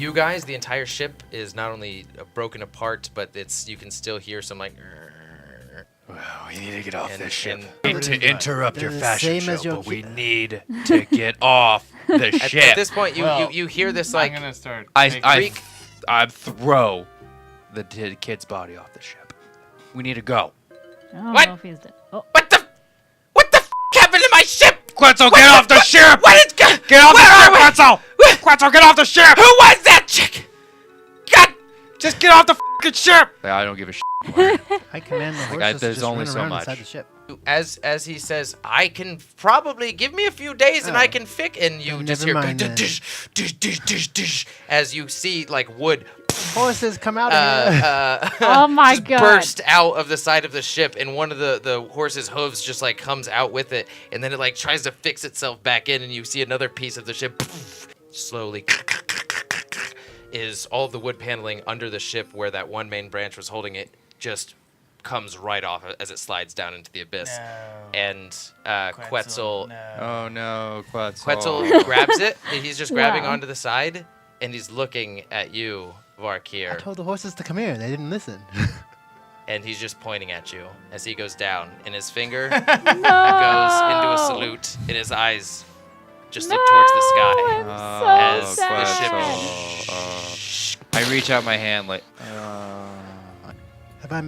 You guys, the entire ship is not only broken apart, but you can still hear some like. Well, we need to get off this ship. Hate to interrupt your fashion same as show, your but we need to get off the ship. At this point, you hear this like. I'm gonna start. I throw the kid's body off the ship. We need to go. I don't What? know if he's dead. Oh, What the f happened to my ship? Quetzal, get off the ship! What is Get off the ship, Quetzal! Quetzal, get off the ship! Who was that chick? God! Just get off the fucking ship! I don't give a shit. I command the horses to there's just only run so around much. inside the ship. As he says, I can probably give me a few days and I can fix. And you just hear never mind dish, dish, dish, dish, dish, as you see like wood Horses, come out of here. oh my just god. burst out of the side of the ship, and one of the horse's hooves just like comes out with it, and then it like tries to fix itself back in, and you see another piece of the ship slowly is all of the wood paneling under the ship where that one main branch was holding it just comes right off as it slides down into the abyss. No. And Quetzal No. Oh no, Quetzal. Quetzal grabs it. He's just grabbing Wow. onto the side, and he's looking at you, I Varkir, told the horses to come here. They didn't listen. and he's just pointing at you as he goes down, and his finger No. goes into a salute, and his eyes just look towards the sky. I'm so as sad. the ship I reach out my hand like.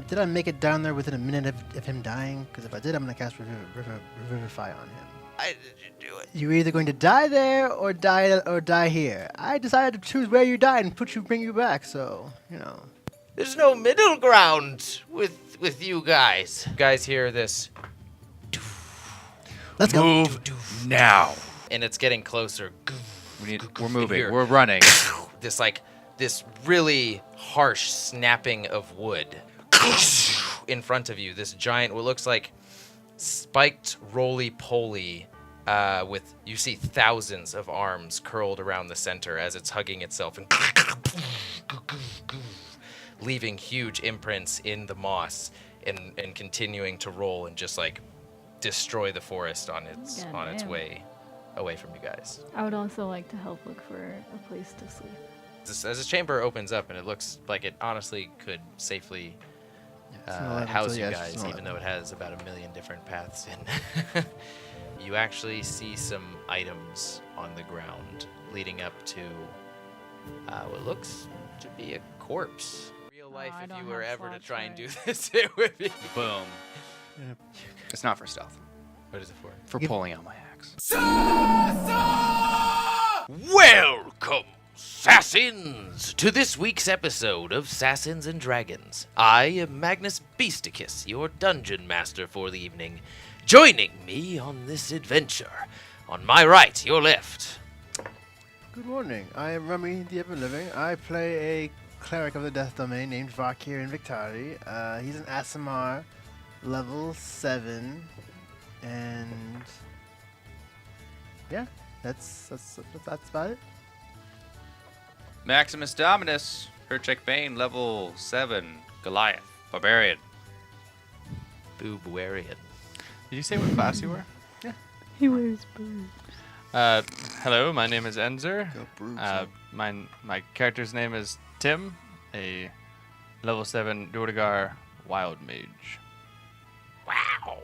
Did I make it down there within a minute of him dying? Because if I did, I'm going to cast Revivify on him. Why did you do it? You're either going to die there or die here. I decided to choose where you died and bring you back. So There's no middle ground with you guys. You guys hear this, Let's go. Move now. and it's getting closer. We're moving. Here. We're running. This really harsh snapping of wood in front of you. This giant, what looks like spiked roly-poly, with you see thousands of arms curled around the center as it's hugging itself and leaving huge imprints in the moss and continuing to roll and just like destroy the forest on its Goddamn. way away from you guys. I would also like to help look for a place to sleep. As this chamber opens up, and it looks like it honestly could safely It's an 11, house so you yeah, it's guys, an even though it has about 1 million different paths in. You actually see some items on the ground leading up to what looks to be a corpse. Real life, I if don't you were have ever to slots try for and do it. this, it would be. Boom. It's not for stealth. What is it for? For pulling out my axe. Welcome, Sassins, to this week's episode of Sassins and Dragons. I am Magnus Beasticus, your dungeon master for the evening. Joining me on this adventure, on my right, your left. Good morning. I am Rummy, the Everliving. I play a cleric of the Death Domain named Vakir Invictarii. He's an Aasimar, level 7, and yeah, that's about it. Maximus Dominus. Hercheck Bane, level 7. Goliath. Barbarian. Barbarian. Did you say what class you were? He wears boots. Hello, my name is ENZER. Go Brew, My character's name is Tim, a level 7 Duergar wild mage. Wow.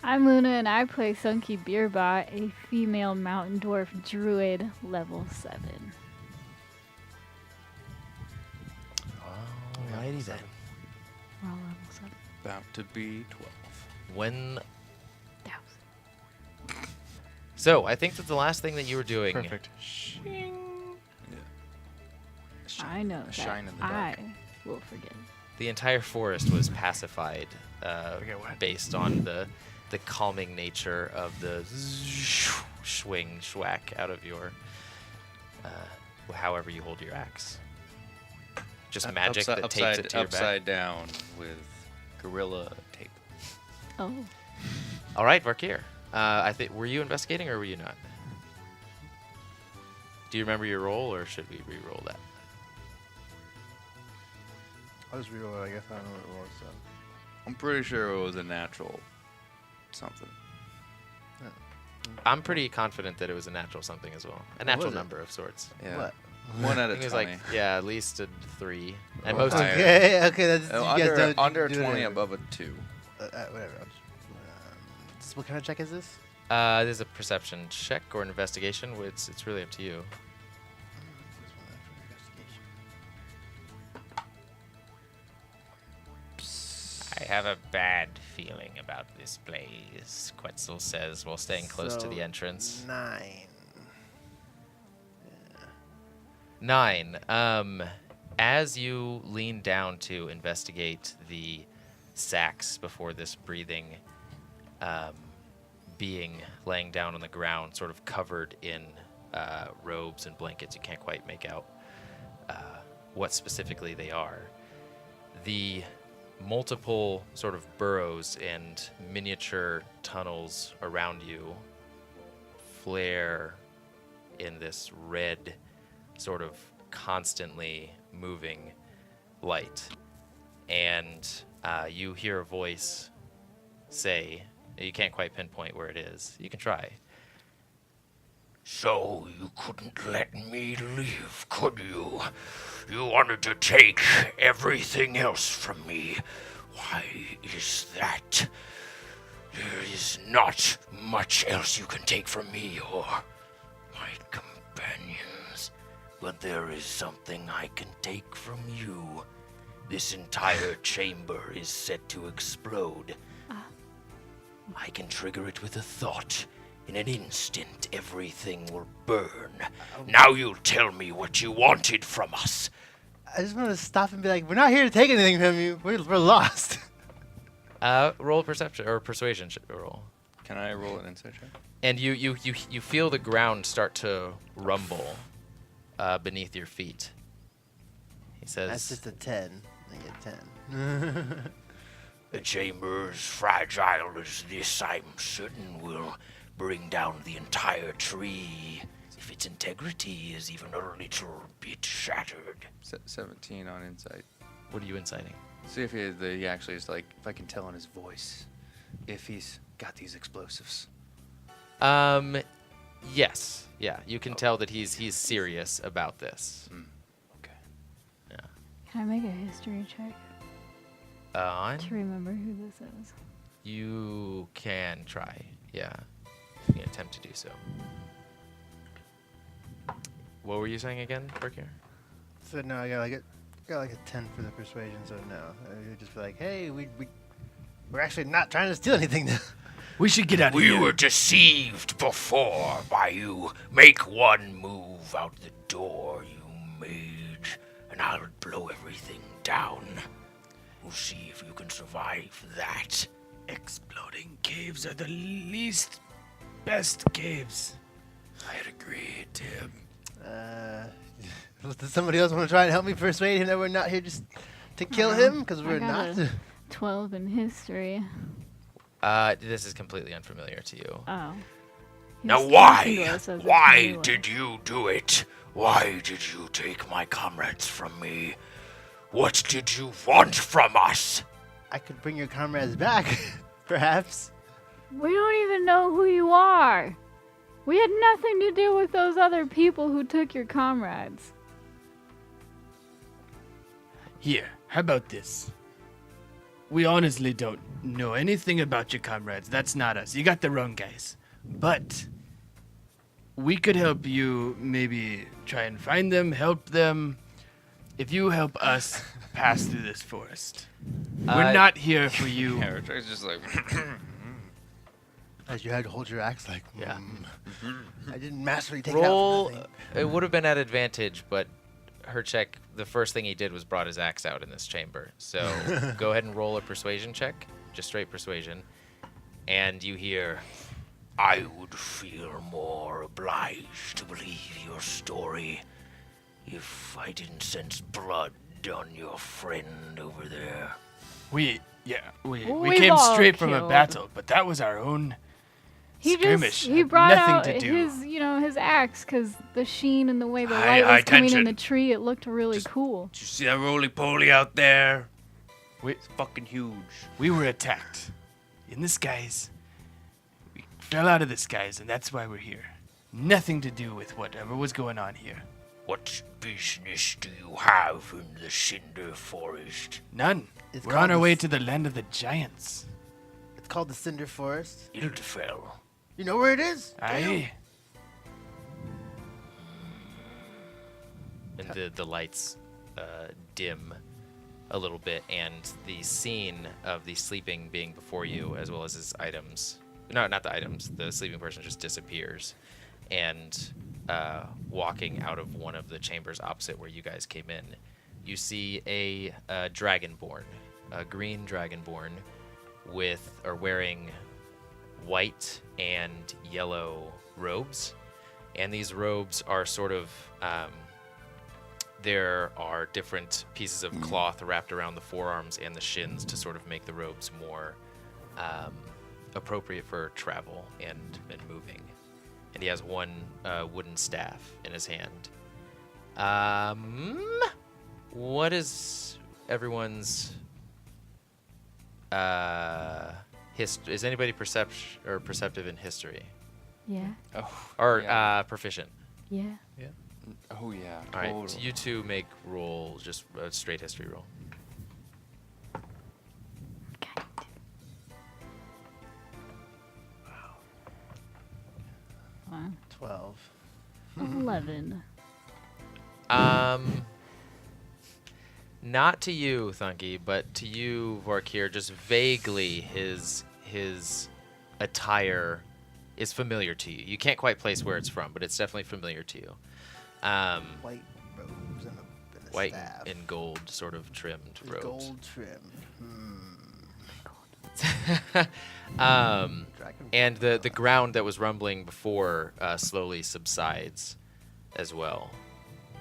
I'm Luna, and I play Thunkey Beerbot, a female mountain dwarf druid, level 7. Alrighty then. We're all level 7. About to be 12. When. Thousand. So, I think that the last thing that you were doing. Perfect. I know that shine in the I dark. will forget. The entire forest was pacified Okay, what? based on the calming nature of the swing schwack out of your however you hold your axe. Just magic that tapes it to your back. Upside down with gorilla tape. Oh. All right, Varkir. I think were you investigating or were you not? Do you remember your roll, or should we re-roll that? I'll just reroll it, I guess. I don't know what it was. So. I'm pretty sure it was a natural something. I'm pretty confident that it was a natural something as well. A natural was it? number of sorts. Yeah. What? 1 out I of think 20. it's like, yeah, at least a 3. And Oh, most of higher. Okay, that's you guys under don't under do 20, whatever. above a 2. Whatever. What kind of check is this? there's a perception check or an investigation. It's really up to you. I have a bad feeling about this place, Quetzal says while staying close to the entrance. 9. 9. As you lean down to investigate the sacks before this breathing being laying down on the ground, sort of covered in robes and blankets, you can't quite make out what specifically they are. The multiple sort of burrows and miniature tunnels around you flare in this red, sort of constantly moving light. And you hear a voice say, you can't quite pinpoint where it is. You can try. So you couldn't let me live, could you? You wanted to take everything else from me. Why is that? There is not much else you can take from me or my companions. But there is something I can take from you. This entire chamber is set to explode. I can trigger it with a thought. In an instant, everything will burn. Now you'll tell me what you wanted from us. I just want to stop and be like, we're not here to take anything from you. We're lost. Roll a perception or persuasion roll. Can I roll an insight check? And you feel the ground start to rumble beneath your feet. He says, That's just a 10. I get 10. The chamber as fragile as this, I'm certain, will bring down the entire tree if its integrity is even a little bit shattered. 17 on insight. what are you inciting? See if he actually is like, if I can tell in his voice, if he's got these explosives. Yes. Yeah, you can tell that he's serious about this. Okay. Yeah. Can I make a history check On? to remember who this is? You can try. Yeah. You can attempt to do so. What were you saying again, Berkier? So no, I got like a 10 for the persuasion. So no, I just be like, hey, we're actually not trying to steal anything. We should get out of We here. were deceived before by you. Make one move out the door, you mage, and I'll blow everything down. We'll see if you can survive that. Exploding caves are the least best caves. I'd agree, Tim. Does somebody else want to try and help me persuade him that we're not here just to kill him? Because we're I got not. a 12 in history. This is completely unfamiliar to you. Oh. Now He's talking to why? us as if Why he knew did you do it? Why did you take my comrades from me? What did you want from us? I could bring your comrades back, perhaps. We don't even know who you are. We had nothing to do with those other people who took your comrades. Here, how about this? We honestly don't know anything about your comrades. That's not us. You got the wrong guys. But we could help you maybe try and find them, help them. If you help us pass through this forest. We're not here for you. Yeah, Hercheck's just like, As you had to hold your axe like, Yeah. I didn't masterly take it out Roll. for nothing. It would have been at advantage, but Hercheck, the first thing he did was brought his axe out in this chamber. So go ahead and roll a persuasion check, just straight persuasion. And you hear, I would feel more obliged to believe your story if I didn't sense blood on your friend over there. We We've came all straight from a killed. battle, but that was our own skirmish. He Had brought nothing out to do. his axe because the sheen and the way the High- light high was coming in tension. the tree, it looked really cool. Did you see that roly-poly out there? it's fucking huge. We were attacked in the skies. We fell out of the skies, and that's why we're here. Nothing to do with whatever was going on here. What business do you have in the Cinder Forest? None. It's We're called on our the way s- to the land of the giants. It's called the Cinder Forest. Ildfell. You know where it is? Aye. And the lights dim a little bit, and the scene of the sleeping being before you, as well as his items. No, not the items. The sleeping person just disappears, and walking out of one of the chambers opposite where you guys came in, you see a dragonborn, a green dragonborn, wearing white and yellow robes, and these robes are sort of there are different pieces of cloth wrapped around the forearms and the shins to sort of make the robes more appropriate for travel and moving. And he has one wooden staff in his hand. What is everyone's is anybody perceptive in history? Yeah. Oh. Or yeah. proficient? Yeah. Oh yeah. All right, Totally. so you two make roll, just a straight history roll. Okay. 12. 11. Not to you, Thunkey, but to you, Vorkir, just vaguely his attire is familiar to you. You can't quite place where it's from, but it's definitely familiar to you. White robes and a White staff. and gold sort of trimmed With robes. gold trim. Dragon And the ground that was rumbling before slowly subsides as well.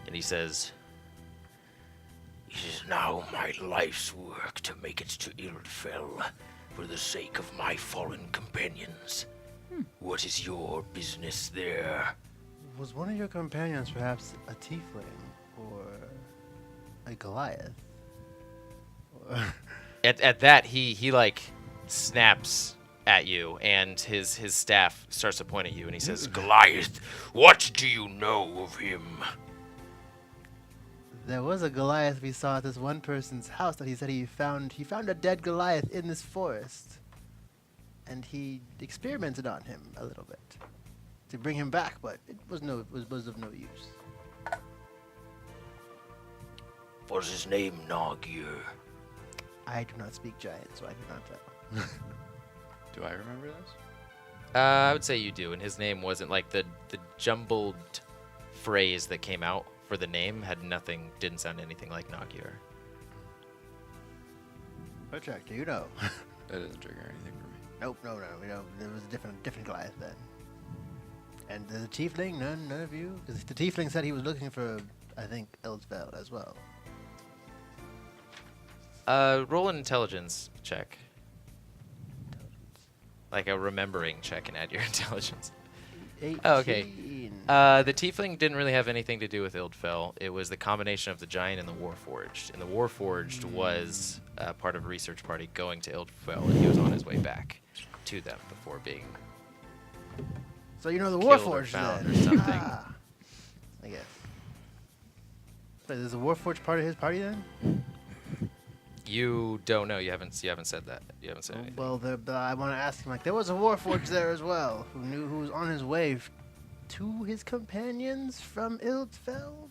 And he says, It is now my life's work to make it to Ildfell for the sake of my fallen companions. What is your business there? Was one of your companions perhaps a tiefling or a Goliath? Or at that, he like snaps at you, and his staff starts to point at you, and he says, Goliath, what do you know of him? There was a Goliath we saw at this one person's house that he said he found a dead Goliath in this forest. And he experimented on him a little bit to bring him back, but it was of no use. Was his name Nagir? I do not speak giant, so I do not tell. Do I remember this? I would say you do, and his name wasn't like the jumbled phrase that came out for the name didn't sound anything like Nagir. Hercheck, do you know? That doesn't trigger anything for me. Nope, no, we know there was a different Goliath then. And the tiefling, none of you, because the tiefling said he was looking for, I think, Ildfell as well. Roll an intelligence check. Like a remembering check and add your intelligence. 18. Oh, okay. The tiefling didn't really have anything to do with Ildfell. It was the combination of the giant and the Warforged. And the Warforged was part of a research party going to Ildfell, and he was on his way back to them before being So you know the killed or Warforged found then. or something. Ah, I guess. So is the Warforged part of his party then? You don't know. You haven't said that. You haven't said anything. Well, I want to ask him, like, there was a Warforged there as well, who was on his way to his companions from Ildfell?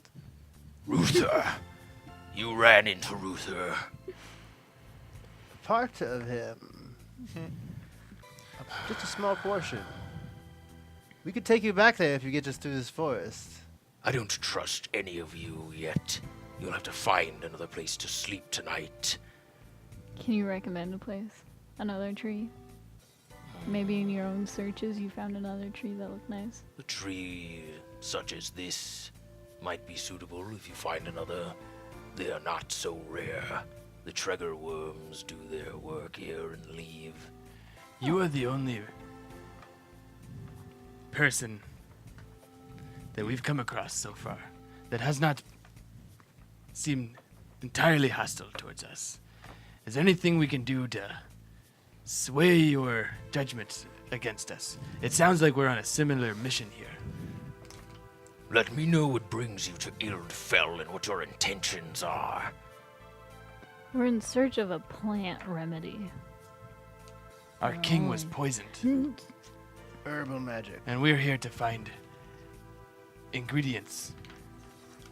Ruther. You ran into Ruther. Part of him. Just a small portion. We could take you back there if you get us through this forest. I don't trust any of you yet. You'll have to find another place to sleep tonight. Can you recommend a place? Another tree? Maybe in your own searches you found another tree that looked nice. A tree such as this might be suitable if you find another. They are not so rare. The Tregger worms do their work here and leave. You are the only person that we've come across so far that has not seemed entirely hostile towards us. Is there anything we can do to sway your judgment against us? It sounds like we're on a similar mission here. Let me know what brings you to Ildfell and what your intentions are. We're in search of a plant remedy. Our king was poisoned, Herbal magic. and we're here to find ingredients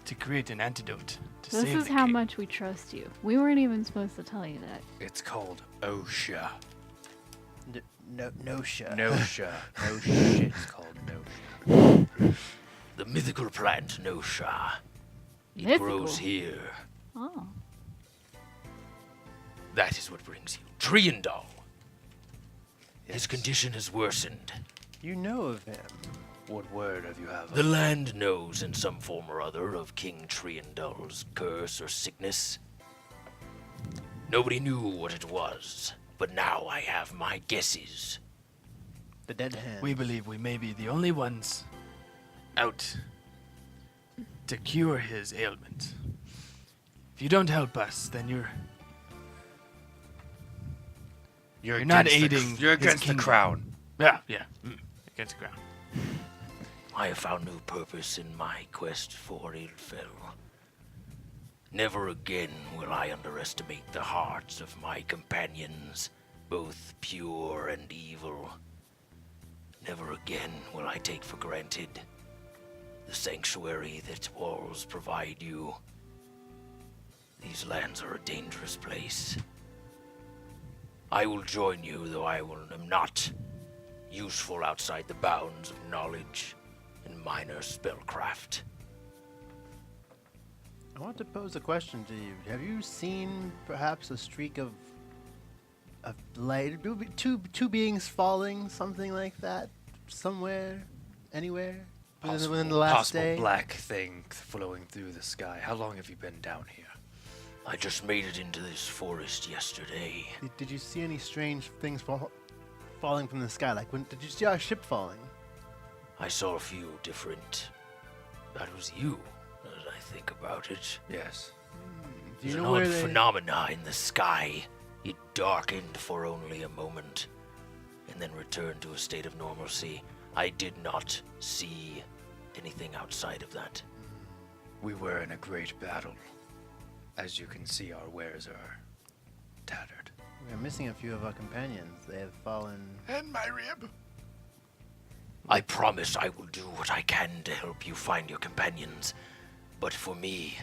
to create an antidote to This save is the how king. much we trust you. We weren't even supposed to tell you that. It's called OSHA. No shit. Nosha. No shit. It's called Nosha. The mythical plant Nosha. It Mythical? grows here. Oh. That is what brings you. Triandal. His condition has worsened. You know of him. What word have you have? The land knows in some form or other of King Triandal's curse or sickness. Nobody knew what it was, but now I have my guesses. The dead hand. We believe we may be the only ones out to cure his ailment. If you don't help us, then you're not against aiding You're his against the kingdom. crown. Yeah. Against the ground. I have found new purpose in my quest for Ildfell. Never again will I underestimate the hearts of my companions, both pure and evil. Never again will I take for granted the sanctuary that walls provide you. These lands are a dangerous place. I will join you, though am not useful outside the bounds of knowledge and minor spellcraft. I want to pose a question to you. Have you seen perhaps a streak of light? Two beings falling, something like that? Somewhere? Anywhere? Within the last possible day? black thing flowing through the sky. How long have you been down here? I just made it into this forest yesterday. Did you see any strange things falling from the sky? Like, did you see our ship falling? I saw a few different... That was you, as I think about it. Yes. Do you There's know an where odd they... phenomena in the sky. It darkened for only a moment, and then returned to a state of normalcy. I did not see anything outside of that. We were in a great battle. As you can see, our wares are tattered. We're missing a few of our companions. They have fallen... And my rib. I promise I will do what I can to help you find your companions. But for me,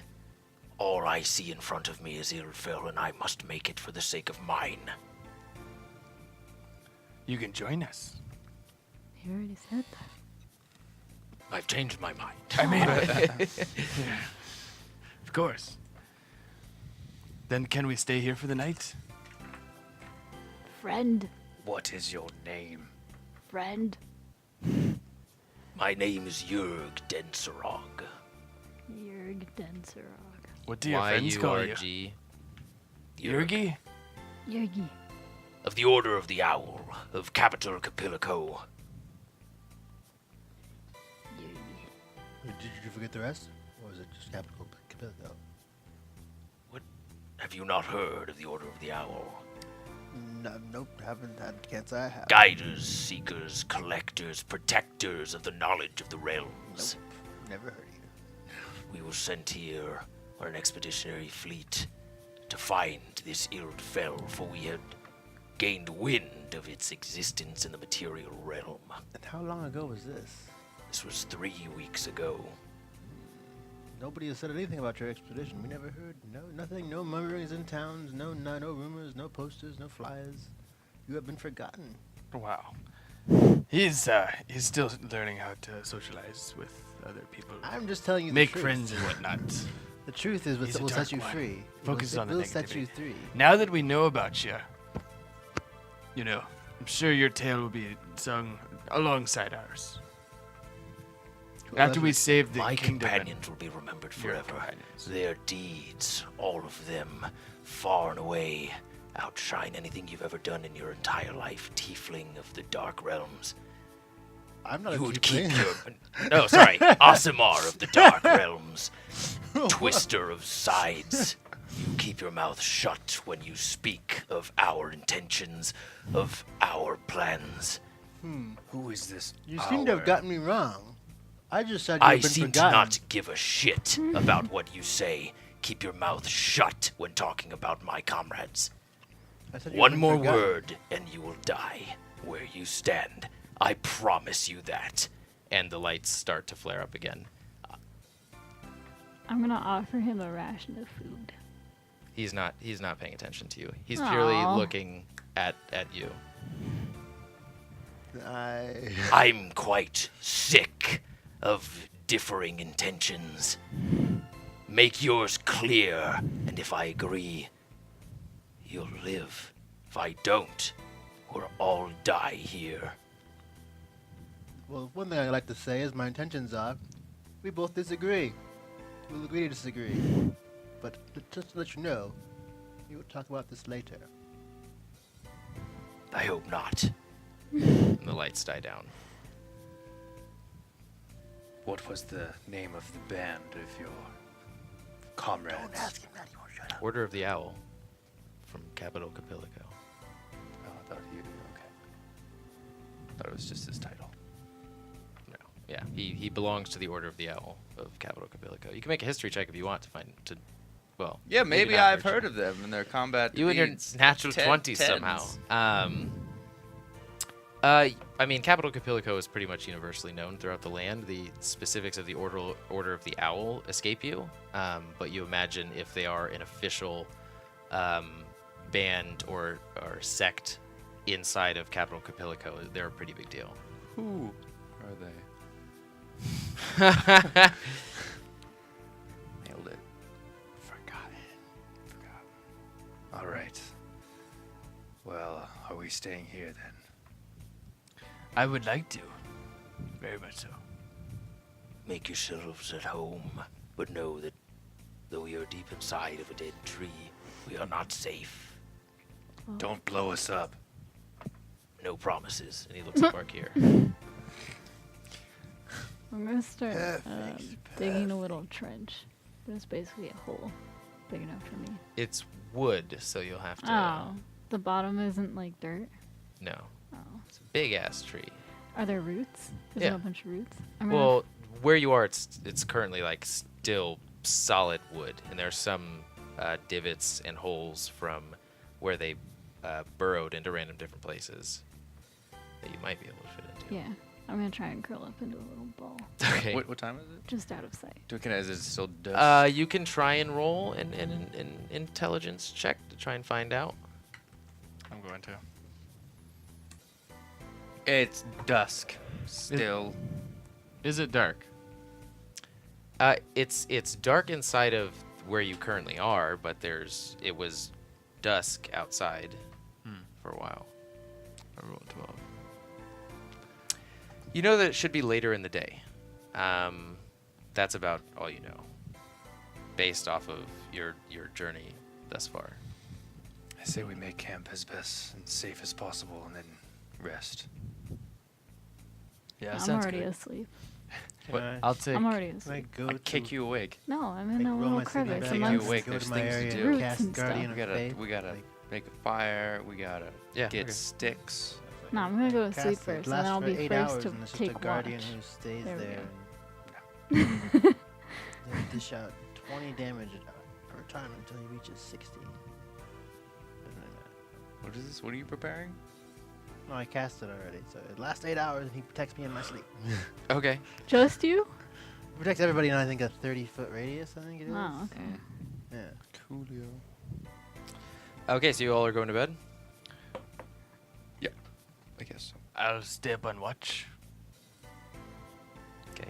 all I see in front of me is Ildfell, and I must make it for the sake of mine. You can join us. He already said that. I've changed my mind. I mean, of course. Then can we stay here for the night? Friend. What is your name? Friend. My name is Yurg-Denserog. Yurg-Denserog. What do your friends call you? YURG. Yurgi? Yurgi. Of the Order of the Owl, of Capital Capilico. Yurgi. Did you forget the rest? Or was it just capital Capilico? Have you not heard of the Order of the Owl? No, nope, can't say I have. Guiders, seekers, collectors, protectors of the knowledge of the realms. Never heard of you. We were sent here on an expeditionary fleet to find this Ildfell, for we had gained wind of its existence in the material realm. And how long ago was this? This was 3 weeks ago. Nobody has said anything about your expedition. We never heard. Nothing. No murmurings in towns. No rumors. No posters. No flyers. You have been forgotten. Wow. He's still learning how to socialize with other people. I'm just telling you Make the truth. friends and whatnot. The truth is He's a will dark set you one. free. Focus on the Will set you negativity. free. Now that we know about you, I'm sure your tale will be sung alongside ours. After we save the My kingdom. companions will be remembered Your forever. companions. Their deeds, all of them, far and away, outshine anything you've ever done in your entire life, tiefling of the dark realms. I'm not You a would tiefling. keep your... No, sorry. Aasimar of the dark realms. Twister of sides. You keep your mouth shut when you speak of our intentions, of our plans. Who is this? You seem to have our? gotten me wrong. I just said I you've been seem to forgotten. not give a shit about what you say. Keep your mouth shut when talking about my comrades. I said you've One been more forgotten. word, and you will die where you stand. I promise you that. And the lights start to flare up again. I'm gonna offer him a ration of food. He's not paying attention to you. He's purely Aw. looking at you. I'm quite sick of differing intentions. Make yours clear, and if I agree, you'll live. If I don't, we'll all die here. Well, one thing I'd like to say is my intentions are, we both disagree. We'll agree to disagree. But just to let you know, we will talk about this later. I hope not. And the lights die down. What was the name of the band of your comrades? Don't ask him that, he won't shut up. Order of the Owl from Capital Capilico. Oh, I thought you. Okay. Thought it was just his title. No. Yeah, he belongs to the Order of the Owl of Capital Capilico. You can make a history check if you want to find well. Yeah, maybe not I've Hercheck. heard of them and their combat. You and your feats. natural 20 Tens. somehow. I mean, Capital Capilico is pretty much universally known throughout the land. The specifics of the Order of the Owl escape you, but you imagine if they are an official band or sect inside of Capital Capilico, they're a pretty big deal. Who are they? Nailed it. Forgotten. All right. Well, are we staying here then? I would like to. Very much so. Make yourselves at home, but know that though we are deep inside of a dead tree, we are not safe. Don't blow us up. No promises. And he looks at Barkir. I'm gonna start Perfect, digging a little trench. There's basically a hole big enough for me. It's wood, so you'll have to. Oh, the bottom isn't like dirt. No, Oh, it's a big ass tree. are there roots? Is Yeah. there a bunch of roots? I'm gonna- Well, where you are, it's currently like still solid wood, and there's some divots and holes from where they burrowed into random different places that you might be able to fit into. yeah, I'm gonna try and curl up into a little ball, Okay. What time is it? just out of sight. Is it still dusk? You can try and roll an intelligence check to try and find out. I'm going to. It's dusk. Still. Is it dark? It's dark inside of where you currently are, but it was dusk outside for a while. I rolled 12. You know that it should be later in the day. That's about all you know, based off of your journey thus far. I say we make camp as best and safe as possible and then rest. Yeah, I'm sounds already good. asleep. What? I'll take. I'm already Can I asleep. go I'd kick you awake. No, I'm in like, a roll little my sleeping crevice bag, Kick you amongst awake, go there's to my things to area do. and Roots cast and stuff. Guardian We of gotta Faith. make a fire. We gotta Yeah, get okay. sticks. No, I'm gonna go to Cast sleep it, first, and lasts then I'll for be 8 first hours, to and it's just take a guardian watch. who stays There we there. go. And they dish out 20 damage per time until he reaches 60. What is this? What are you preparing? No, I cast it already, so it lasts 8 hours, and he protects me in my sleep. Okay. Just you? He protects everybody in, I think, a 30-foot radius, I think it is. Oh, okay. Yeah. Coolio. Okay, so you all are going to bed? I guess so. I'll stay up on watch. Okay.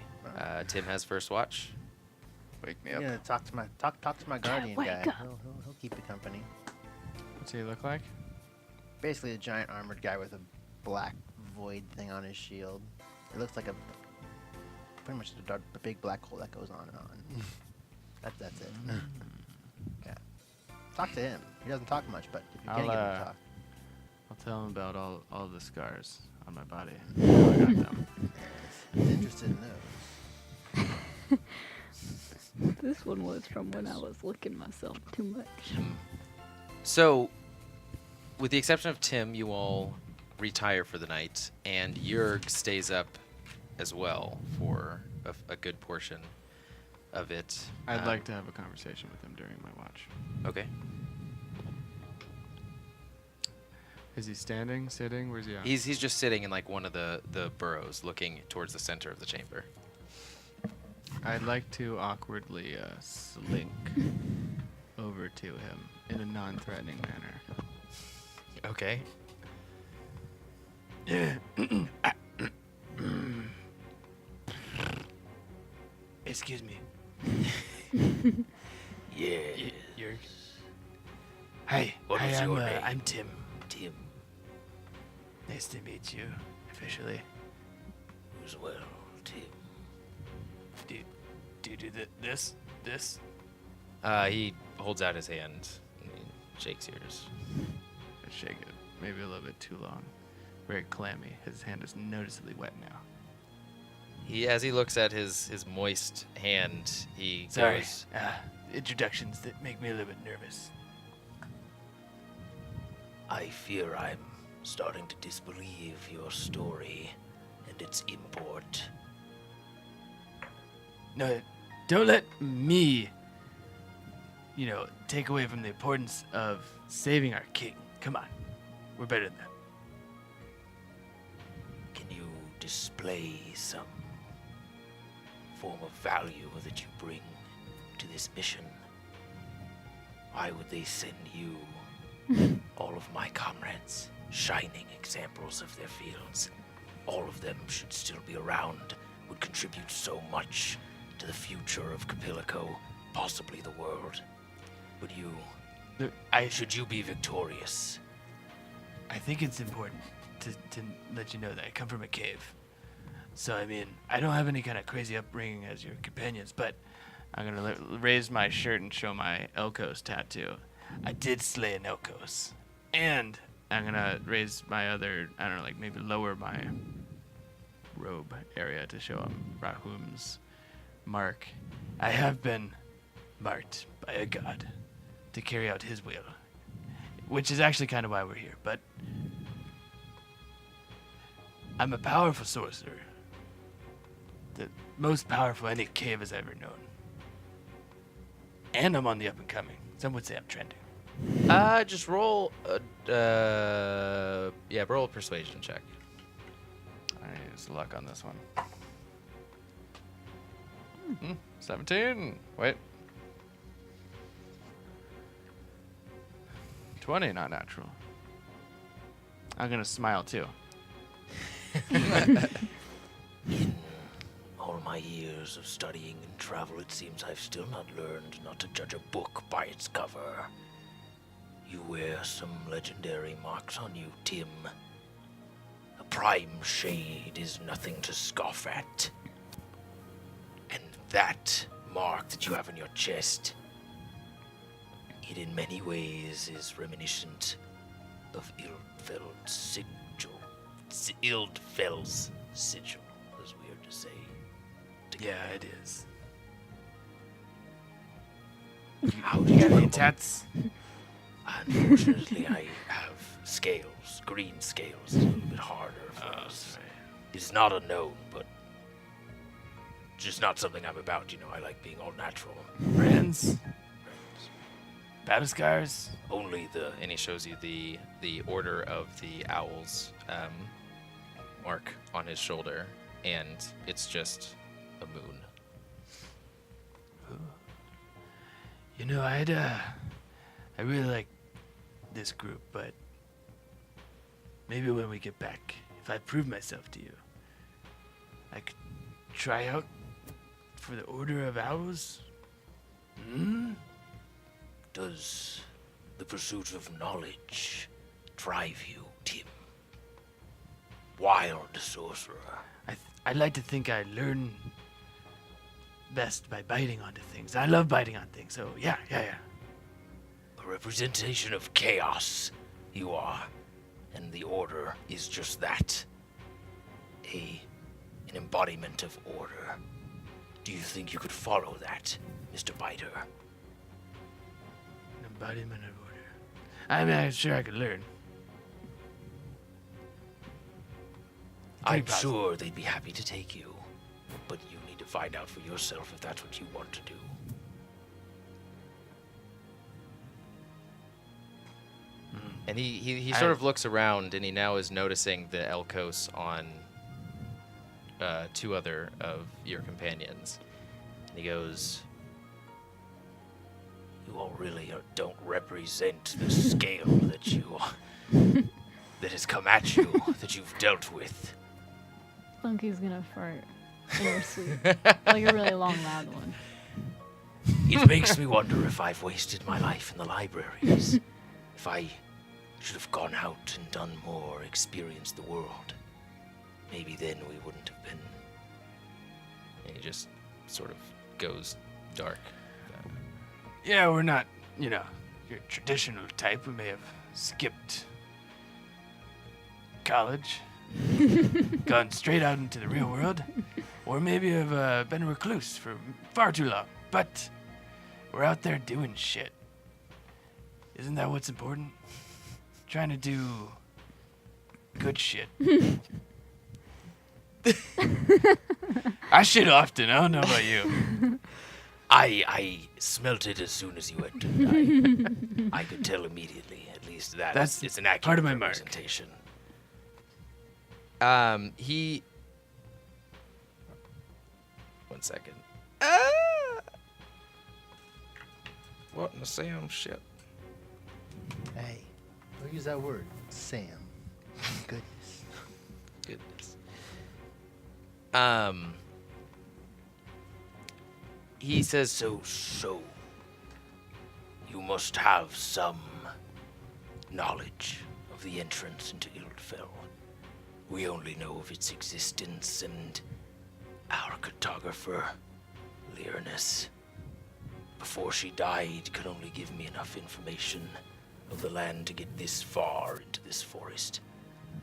Tim has first watch. Wake me I'm up. gonna talk to my guardian wake guy. up. He'll keep you company. What's he look like? Basically a giant armored guy with a black void thing on his shield. It looks like pretty much a big black hole that goes on and on. That's it. Yeah. Talk to him. He doesn't talk much, but if you can get him to talk. I'll tell him about all the scars on my body. How I got them. He's interested in those. This one was from when I was licking myself too much. So, with the exception of Tim, you all retire for the night, and Yurg stays up as well for a good portion of it. I'd like to have a conversation with him during my watch. Okay. Is he standing, sitting? Where's he at? He's just sitting in like one of the burrows, looking towards the center of the chamber. I'd like to awkwardly slink over to him in a non-threatening manner. Okay. Excuse me. Yeah. You're. Hi. What Hi, was your name? I'm Tim. Tim Nice to meet you, officially. as well, Tim. Do you do this? He holds out his hand and he shakes yours. I shake it, maybe a little bit too long. Very clammy. His hand is noticeably wet now. As he looks at his moist hand, he Sorry. goes, Introductions that make me a little bit nervous. I fear I'm starting to disbelieve your story and its import. No, don't let me, take away from the importance of saving our king. Come on. We're better than that. Can you display some form of value that you bring to this mission? Why would they send you, all of my comrades, shining examples of their fields? All of them should still be around, would contribute so much to the future of Capilico, possibly the world. But you, should you be victorious? I think it's important to let you know that I come from a cave. So, I don't have any kind of crazy upbringing as your companions, but I'm gonna raise my shirt and show my Elkos tattoo. I did slay an Elkos. And I'm gonna raise my other, maybe lower my robe area to show him Rahum's mark. I have been marked by a god to carry out his will, which is actually kind of why we're here, but I'm a powerful sorcerer. The most powerful any cave has ever known. And I'm on the up and coming. Some would say I'm trending. just roll roll a persuasion check. I use luck on this one. 17. Wait. 20, not natural. I'm gonna smile too. In all my years of studying and travel, it seems I've still not learned not to judge a book by its cover. You wear some legendary marks on you, Tim. A prime shade is nothing to scoff at. And that mark that you have on your chest, it in many ways is reminiscent of Ildfel's sigil. Ildfel's sigil. That's weird to say. Yeah, it is. How did you Any tats? Unfortunately, I have scales, green scales. It's a little bit harder for us. It's not unknown, but just not something I'm about. I like being all natural. Brands? Battle scars? Only the And he shows you the order of the owl's mark on his shoulder, and it's just a moon. I really like this group, but maybe when we get back, if I prove myself to you, I could try out for the Order of Owls? Does the pursuit of knowledge drive you, Tim? Wild sorcerer. I'd like to think I learn best by biting onto things. I love biting on things, so yeah. A representation of chaos, you are. And the Order is just that. An embodiment of order. Do you think you could follow that, Mr. Biter? An embodiment of order. I'm sure I could learn. I'm Pretty positive. sure they'd be happy to take you, but you need to to find out for yourself if that's what you want to do. And he sort of looks around, and he now is noticing the Elkos on 2 other of your companions. And he goes, You all really don't represent the scale that that has come at you, that you've dealt with. Thunkey's gonna fart in her sleep. Like a really long, loud one. It makes me wonder if I've wasted my life in the libraries. If I should have gone out and done more, experienced the world. Maybe then we wouldn't have been. and he just sort of goes dark. Yeah, we're not, your traditional type. We may have skipped college, gone straight out into the real world, or maybe have been a recluse for far too long. But we're out there doing shit. Isn't that what's important? Trying to do good shit. I shit often. I don't know about you. I smelt it as soon as you entered. I could tell immediately. At least That's it's an accurate part of my mark. representation. He. 1 second. What in the Sam shit? Hey, don't use that word, Sam. Goodness. Goodness. He says, So, you must have some knowledge of the entrance into Ildfell. We only know of its existence, and our cartographer, Lyrinus, before she died, could only give me enough information of the land to get this far into this forest.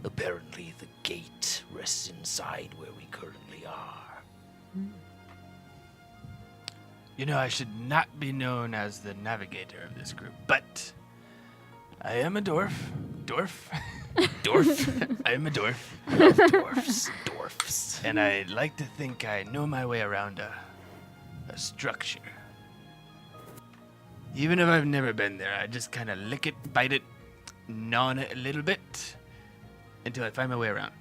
Apparently, the gate rests inside where we currently are. I should not be known as the navigator of this group, but I am a dwarf. Dwarf? I am a dwarf. Love dwarfs. And I like to think I know my way around a structure. Even if I've never been there, I just kind of lick it, bite it, gnaw on it a little bit until I find my way around.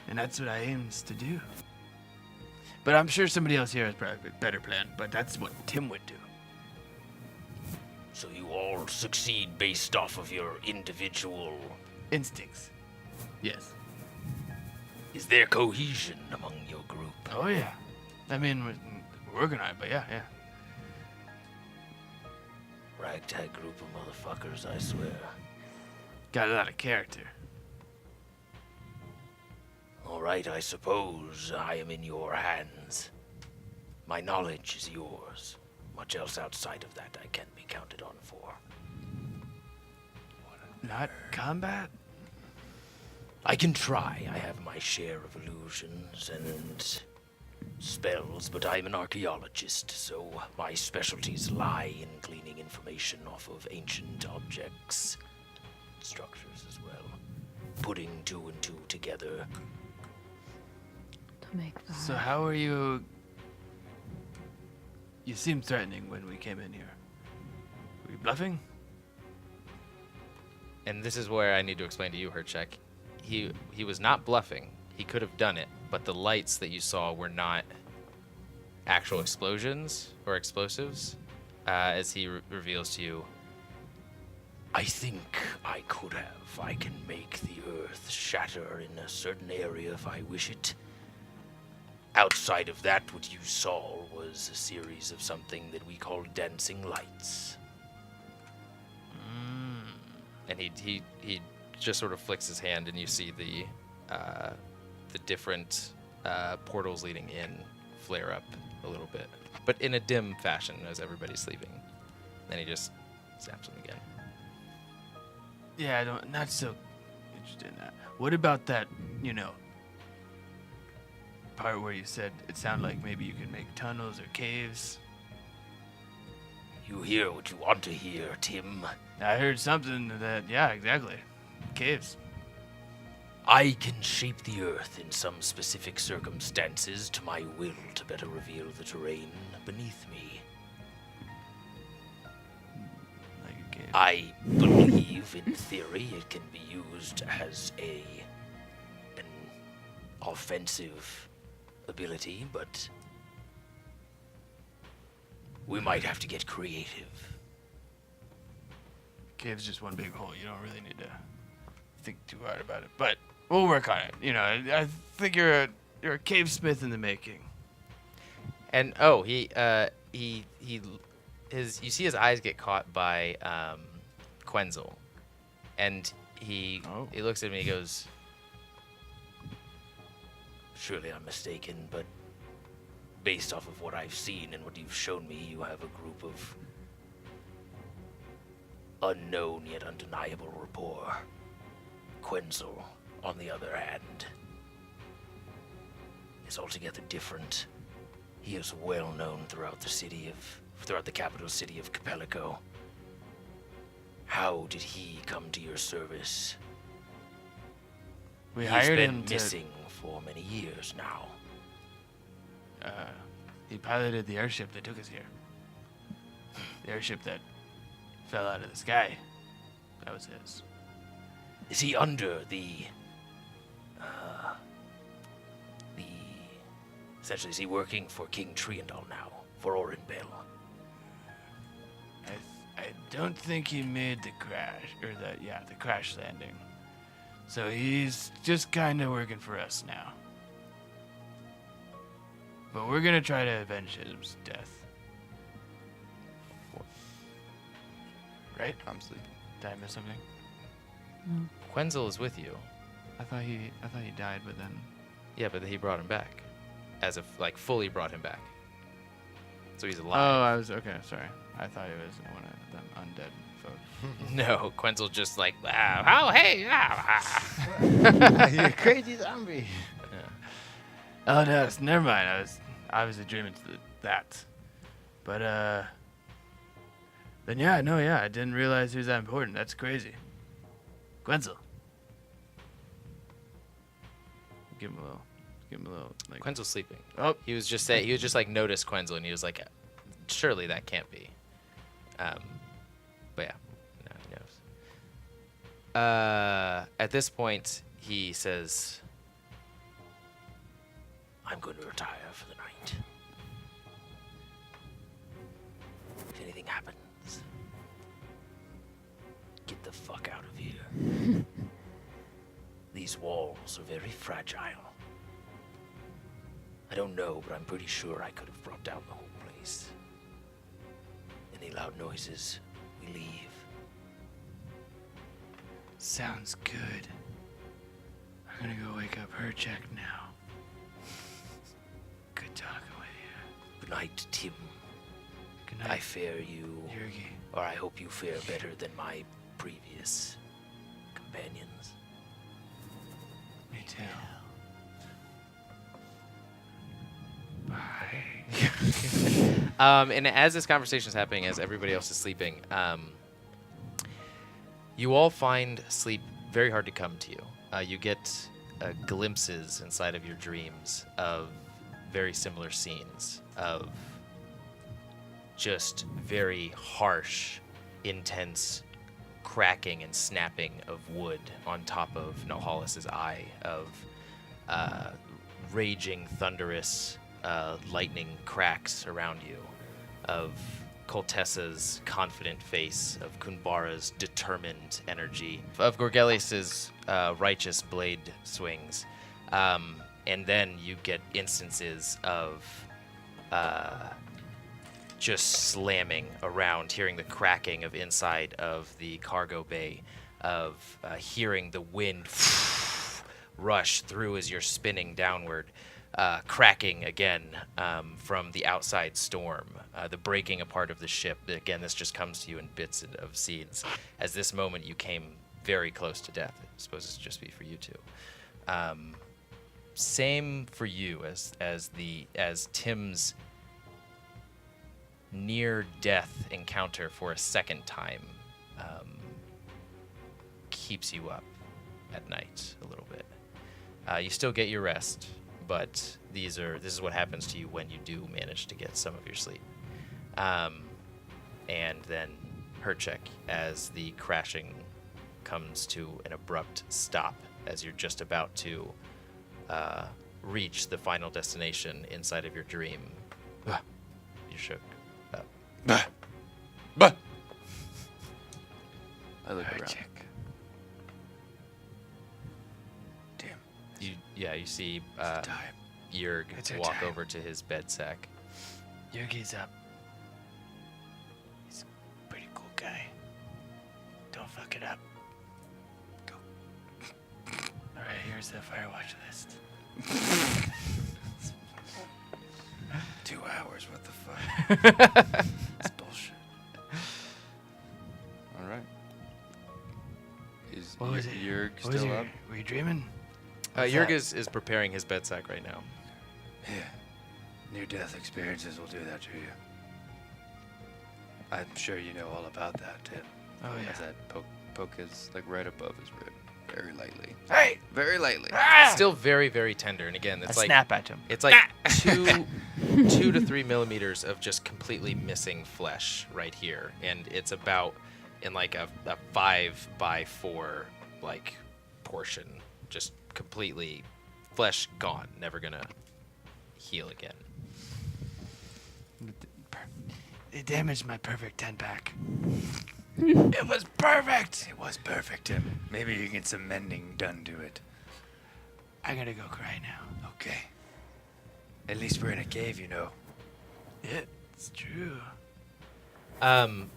And that's what I aims to do. But I'm sure somebody else here has probably a better plan, but that's what Tim would do. So you all succeed based off of your individual... Instincts. Yes. Is there cohesion among your group? Oh, yeah. I mean, we're organized, but yeah. Ragtag group of motherfuckers, I swear. Got a lot of character. All right, I suppose I am in your hands. My knowledge is yours. Much else outside of that I can't be counted on for. Not combat? I can try. I have my share of illusions and spells, but I'm an archaeologist, so my specialties lie in gleaning information off of ancient objects, structures as well, putting 2 and 2 together. To make fire. So how are you... You seemed threatening when we came in here. Were you bluffing? and this is where I need to explain to you, Hercheck. He was not bluffing. He could have done it, but the lights that you saw were not actual explosions or explosives, as he reveals to you. I think I could have. I can make the earth shatter in a certain area if I wish it. Outside of that, what you saw was a series of something that we call dancing lights. And he just sort of flicks his hand, and you see the different portals leading in flare up a little bit, but in a dim fashion as everybody's sleeping. Then he just snaps them again. Yeah, not so interested in that. What about that, part where you said it sounded like maybe you could make tunnels or caves? You hear what you want to hear, Tim. I heard something yeah, exactly. Caves. I can shape the earth in some specific circumstances to my will to better reveal the terrain beneath me. Like a cave. I believe, in theory, it can be used as an offensive ability, but we might have to get creative. Cave's just one big hole. You don't really need to think too hard about it, but we'll work on it. You know, I think you're a cave smith in the making. And you see his eyes get caught by Quenzel, and he looks at me and he goes, Surely I'm mistaken, but based off of what I've seen and what you've shown me, you have a group of unknown yet undeniable rapport. Quenzel, on the other hand, is altogether different. He is well known throughout the capital city of Capelico. How did he come to your service? We hired him He's been to. missing for many years now. He piloted the airship that took us here. The airship that fell out of the sky. That was his. Is he under essentially, is he working for King Triandal now, for Orenbel? I don't think he made the crash, or the crash landing. So he's just kind of working for us now. But we're gonna try to avenge his death. Right? I'm sleeping. Did I miss something? Quenzel is with you. I thought he died, but then. Yeah, but he brought him back. As if, like, fully brought him back. So he's Oh, alive. I was okay. Sorry, I thought it was one of them undead folk. No, Quenzel just like, oh, hey, ah. You crazy zombie. Oh no, never mind. I was obviously dreaming that. But then I didn't realize he was that important. That's crazy. Quenzel. Give him a little like. Quenzel's sleeping. Oh, He was just like noticed Quenzel, and he was like, surely that can't be. But yeah, no, he knows. At this point, he says, I'm going to retire for the night. If anything happens, get the fuck out of here. These walls are very fragile. I don't know, but I'm pretty sure I could have brought down the whole place. Any loud noises, we leave. sounds good. I'm gonna go wake up Hercheck now. Good talking with you. Good night, Tim. Good I night, fare you, Yurgi. or I hope you fare better than my previous companions. Me too. And as this conversation is happening, as everybody else is sleeping, you all find sleep very hard to come to you. You get glimpses inside of your dreams of very similar scenes of just very harsh, intense cracking and snapping of wood on top of Nohalis's eye, of raging, thunderous lightning cracks around you, of Coltessa's confident face, of Kunbara's determined energy, of Gorgelius's righteous blade swings. And then you get instances of just slamming around, hearing the cracking of inside of the cargo bay, of hearing the wind rush through as you're spinning downward. Cracking again from the outside storm, the breaking apart of the ship. Again, this just comes to you in bits of seeds. As this moment, you came very close to death. I suppose it's just be for you two. Same for you as Tim's near-death encounter for a second time keeps you up at night a little bit. You still get your rest, but this is what happens to you when you do manage to get some of your sleep. And then Hercheck, as the crashing comes to an abrupt stop, as you're just about to reach the final destination inside of your dream. You shook up. I look around. Hercheck. Damn. You see Time. Yurg It's our walk time. over to his bed sack. Yurgi's up. He's a pretty cool guy. Don't fuck it up. Go. Alright, here's the Firewatch list. 2 hours. What the fuck? That's bullshit. All right. Is What was it? Yurg What was still your, up? were you dreaming? Yurg is preparing his bed sack right now. Yeah. Near-death experiences will do that to you. I'm sure you know all about that, Tim. Oh, yeah. As that poke is like right above his rib, very lightly. Hey! Very lightly. Still very, very tender. And again, it's I like snap at him. it's like 2 to 3 millimeters of just completely missing flesh right here, and it's about in like a 5 by 4 like portion, just completely flesh gone, never gonna heal again. It damaged my perfect 10-pack. It was perfect! It was perfect, Tim. Maybe you can get some mending done to it. I gotta go cry now. Okay. At least we're in a cave, you know. Yeah, it's true. And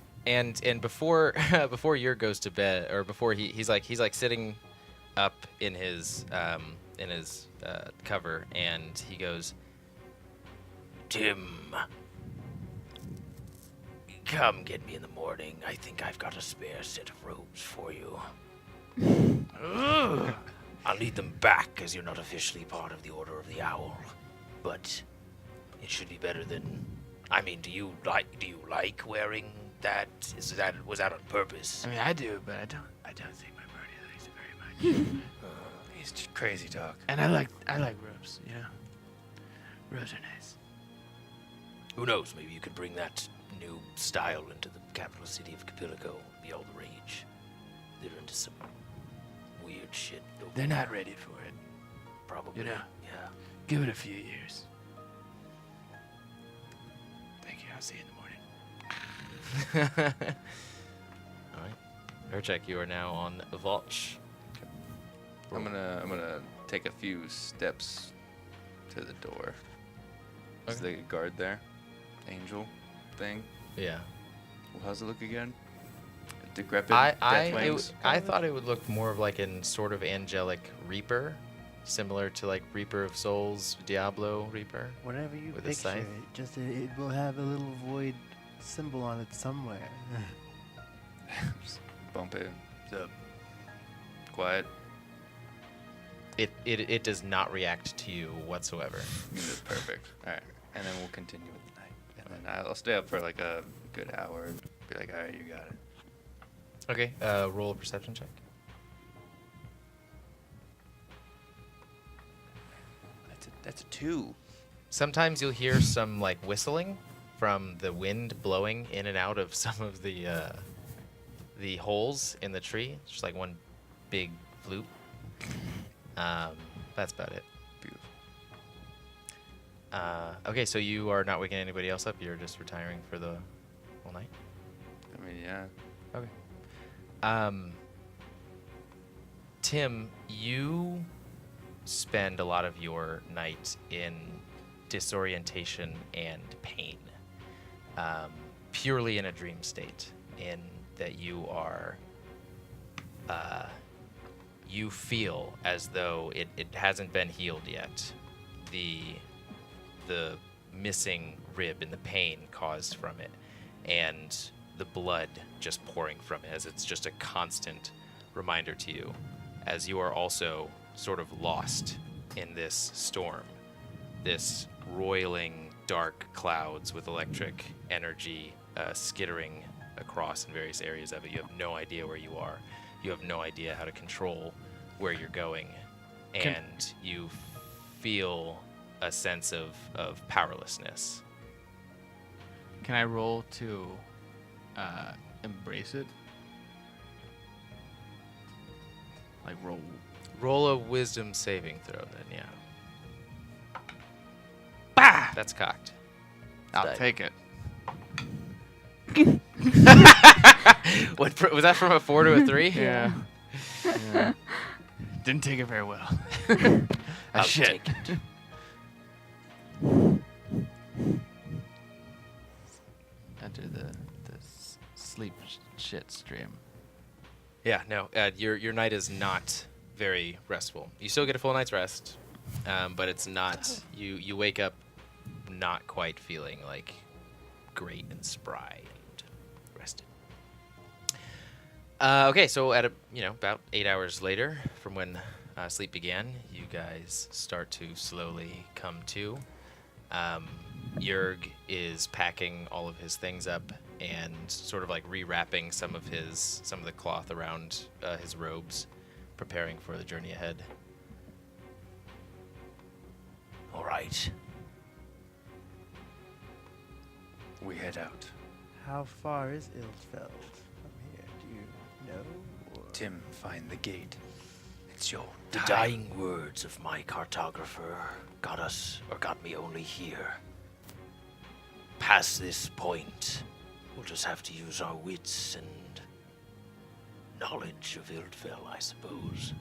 before before Yur goes to bed, or before he's like sitting up in his cover, and he goes, Tim, come get me in the morning. I think I've got a spare set of robes for you. I'll need them back as you're not officially part of the Order of the Owl, but it should be better than. I mean, do you like wearing that? Was that on purpose? I mean, I do, but I don't think my party likes it very much. He's just crazy talk. And I like robes, you know? Robes are nice. Who knows? Maybe you could bring that new style into the capital city of Capilico. Be all the rage. They're into some weird shit. over They're there. not ready for it. Probably. You know. Yeah. Give it a few years. Thank you. I'll see you in the morning. all right, Hercheck, you are now on Volch. I'm gonna take a few steps to the door. Is the guard there? Angel thing. Yeah. Well, how's it look again? Decrepit. I thought it would look more of like an sort of angelic reaper, similar to like Reaper of Souls, Diablo Reaper. Whatever you With a picture, scythe? it will have a little void symbol on it somewhere. Just bump it. Up. Quiet. It does not react to you whatsoever. That's perfect. All right, and then we'll continue with the night. And then I'll stay up for like a good hour. Be like, all right, you got it. Okay. Roll a perception check. That's a 2. Sometimes you'll hear some like whistling from the wind blowing in and out of some of the holes in the tree. It's just like one big flute. That's about it. Beautiful. Okay, so you are not waking anybody else up. You're just retiring for the whole night. I mean, yeah. Okay. Tim, you spend a lot of your night in disorientation and pain, purely in a dream state, in that you are, you feel as though it hasn't been healed yet. The missing rib and the pain caused from it, and the blood just pouring from it, as it's just a constant reminder to you, as you are also sort of lost in this storm, this roiling dark clouds with electric energy skittering across in various areas of it. You have no idea where you are. You have no idea how to control where you're going. and you feel a sense of powerlessness. Can I roll to embrace it? Like roll. Roll a wisdom saving throw then, yeah. Bah! That's cocked. I'll Died. take it. Was that from a 4 to a 3? Yeah. Didn't take it very well. I'll Shit. take it. Enter the sleep shit stream. Yeah, no, your night is not very restful. You still get a full night's rest, but it's not. You wake up not quite feeling like great and spry and rested. Okay, so at about 8 hours later from when sleep began, you guys start to slowly come to. Yurg is packing all of his things up and sort of like rewrapping some of the cloth around his robes, preparing for the journey ahead. All right. We head out. How far is Ildfeld from here? Do you know? Or? Tim, find the gate. It's your The time. dying words of my cartographer got me only here. Past this point, we'll just have to use our wits and knowledge of Ildfell, I suppose.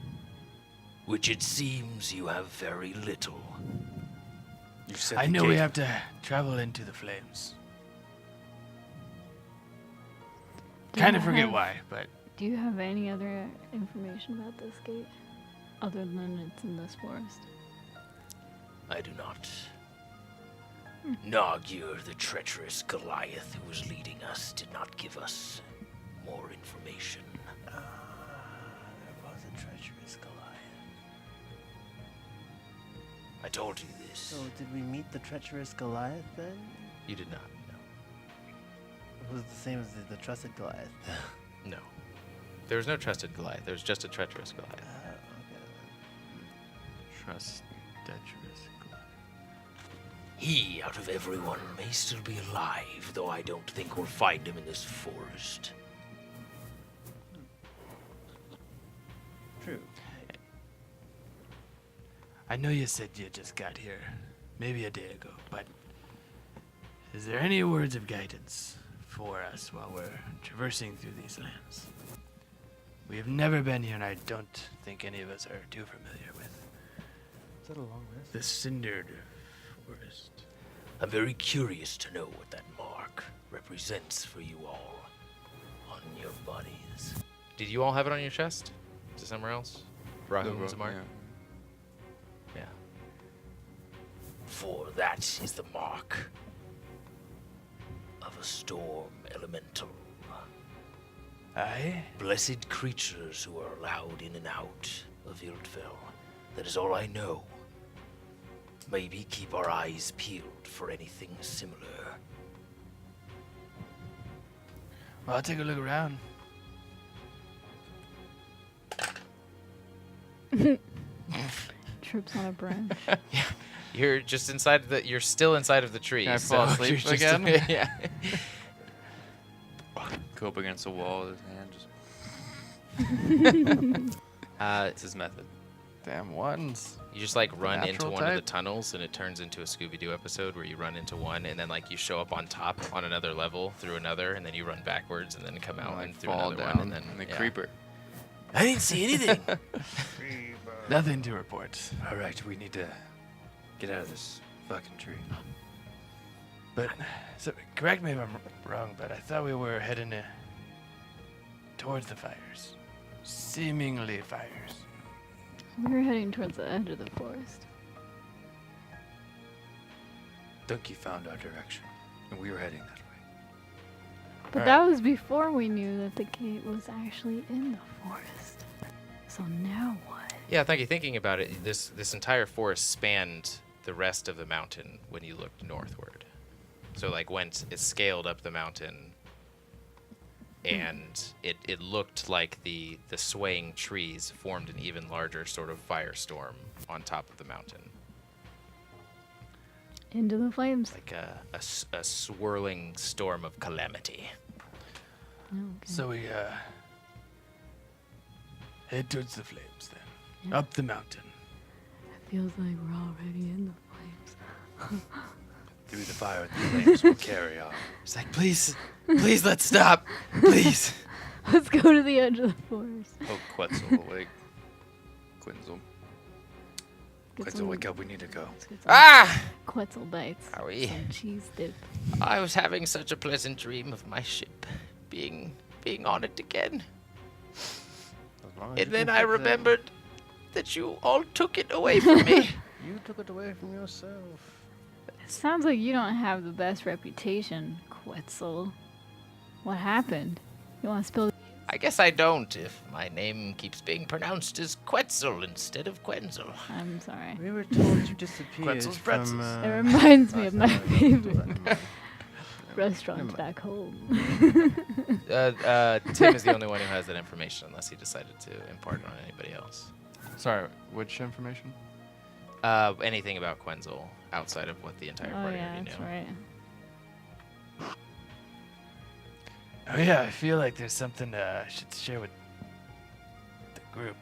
Which it seems you have very little. You said I the know we gate- have to travel into the flames. Do Kind you of forget have- why, but Do you have any other information about this gate? Other than it's in this forest? I do not. Nogyr, the treacherous Goliath who was leading us, did not give us more information. There was a treacherous Goliath. I told you this. So did we meet the treacherous Goliath then? You did not. It was the same as the trusted Goliath. No. There was no trusted Goliath. There was just a treacherous Goliath. Okay. Trust treacherous. He, out of everyone, may still be alive, though I don't think we'll find him in this forest. True. I know you said you just got here, maybe a day ago, but is there any words of guidance for us while we're traversing through these lands? We have never been here, and I don't think any of us are too familiar with Is that a long rest? the cindered forest. I'm very curious to know what that mark represents for you all on your bodies. Did you all have it on your chest? Is it somewhere else? Rahum's mark? Yeah. For that is the mark of a storm elemental. Aye? Blessed creatures who are allowed in and out of Ildfell. That is all I know. Maybe keep our eyes peeled for anything similar. Well, I'll take a look around. Trips on a branch. You're just inside you're still inside of the tree. Can I so fall asleep you're just- again? Yeah. Go up against the wall with his hand. Just it's his method. Damn ones. You just like run into natural one of the type? tunnels and it turns into a Scooby-Doo episode where you run into one and then like you show up on top on another level through another and then you run backwards and then come out like and through fall another down one and then And the yeah. creeper. I didn't see anything. Nothing to report. All right, we need to get out of this fucking tree. But, so, correct me if I'm wrong, but I thought we were heading towards the fires. Seemingly fires. We were heading towards the edge of the forest. Thunkey found our direction, and we were heading that way. But that was before we knew that the gate was actually in the forest. So now what? Yeah, thank you. Thinking about it, this entire forest spanned the rest of the mountain when you looked northward. So like went it scaled up the mountain and it looked like the swaying trees formed an even larger sort of firestorm on top of the mountain. Into the flames. Like a swirling storm of calamity. Okay. So we head towards the flames then. Up the mountain. It feels like we're already in the flames. Through the fire and the flames will carry on. It's like, please, let's stop. Please. Let's go to the edge of the forest. Oh, Quetzal, like Quinzel. Get Quetzal, some- wake up, we need to go. let's get some Ah! Quetzal bites. Are we? Some cheese dip. I was having such a pleasant dream of my ship being on it again. As long as And you then can I fix it. remembered that you all took it away from me. You took it away from yourself. Sounds like you don't have the best reputation, Quetzal. What happened? You want to spill? I guess I don't if my name keeps being pronounced as Quetzal instead of Quenzel. I'm sorry. We were told you disappeared Quetzal's from. pretzels. It reminds me oh, of my sorry. favorite Never mind. restaurant mind. back home. Tim is the only one who has that information unless he decided to impart it on anybody else. Sorry, which information? Anything about Quenzel outside of what the entire Oh party yeah, already that's knew. right. Oh yeah, I feel like there's something I should share with the group.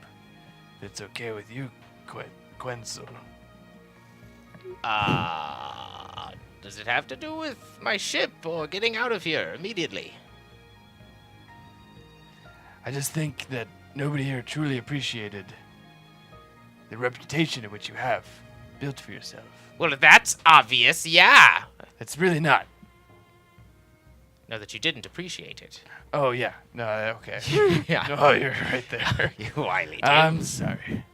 If it's okay with you, Quenzel. Does it have to do with my ship or getting out of here immediately? I just think that nobody here truly appreciated the reputation in which you have built for yourself. Well, that's obvious, yeah. It's really not. No, that you didn't appreciate it. Oh yeah, no, okay. Yeah. Oh, you're right there. You wily I'm Tim. sorry.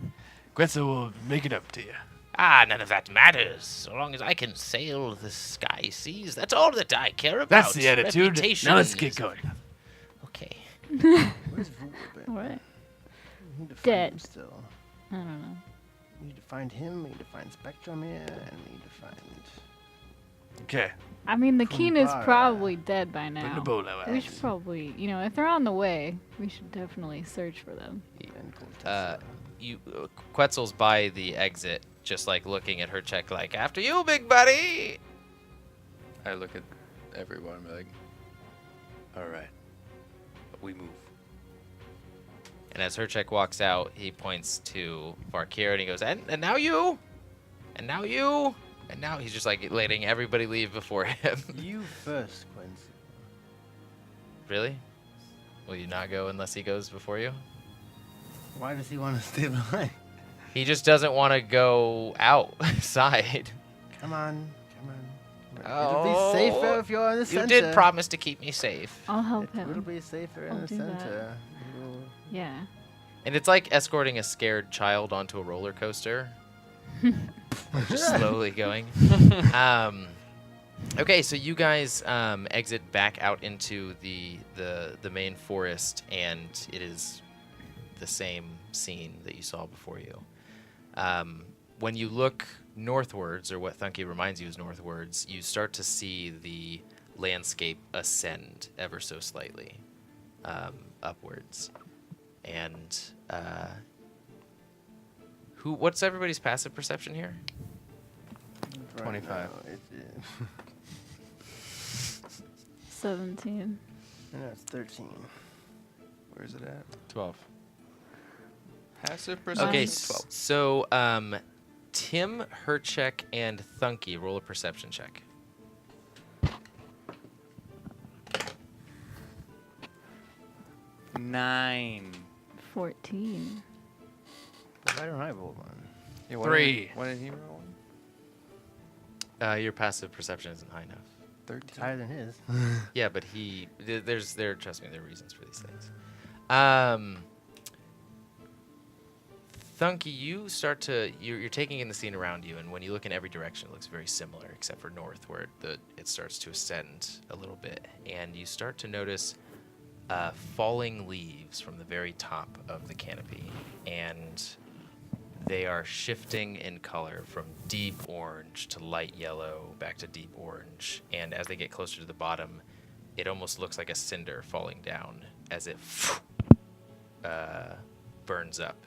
Quetzal will make it up to you. None of that matters. So long as I can sail the sky seas, that's all that I care about. That's the attitude. Reputation Now let's is- get going. Okay. Where's Vul been? All right. We need to find Dead. him still. I don't know. We need to find him. We need to find Spectrum here, and we need to find. Okay. I mean, the Keen is Kumbara. probably dead by Put the now. bolo out. We should probably, if they're on the way, we should definitely search for them. And Cortessa. Quetzal's by the exit, just like looking at Hercheck like, after you, big buddy! I look at everyone and be like, all right, we move. And as Hercheck walks out, he points to Varkir and he goes, and now you! And now you! And now he's just like letting everybody leave before him. You first, Quincy. Really? Will you not go unless he goes before you? Why does he want to stay behind? He just doesn't want to go outside. Come on, come on. Oh, It'll be safer if you're in the You center. did promise to keep me safe. I'll help It'll him. be safer I'll in the do that. center. You'll- Yeah. And it's like escorting a scared child onto a roller coaster. Just slowly going. Okay, so you guys exit back out into the main forest, and it is the same scene that you saw before you. When you look northwards, or what Thunkey reminds you is northwards, you start to see the landscape ascend ever so slightly upwards. And what's everybody's passive perception here? right 25. now, 17. no, it's 13. Where's it at? 12. Passive perception. Okay, 12. so Tim, Hercheck, and Thunkey roll a perception check. 9. 14. Why don't I roll one? Yeah, 3. What did he roll? Your passive perception isn't high enough. It's higher than his. Yeah, but trust me, there are reasons for these things. Thunkey, you start to, you're taking in the scene around you, and when you look in every direction, it looks very similar, except for north, where it starts to ascend a little bit, and you start to notice falling leaves from the very top of the canopy, and they are shifting in color from deep orange to light yellow, back to deep orange, and as they get closer to the bottom, it almost looks like a cinder falling down as it burns up.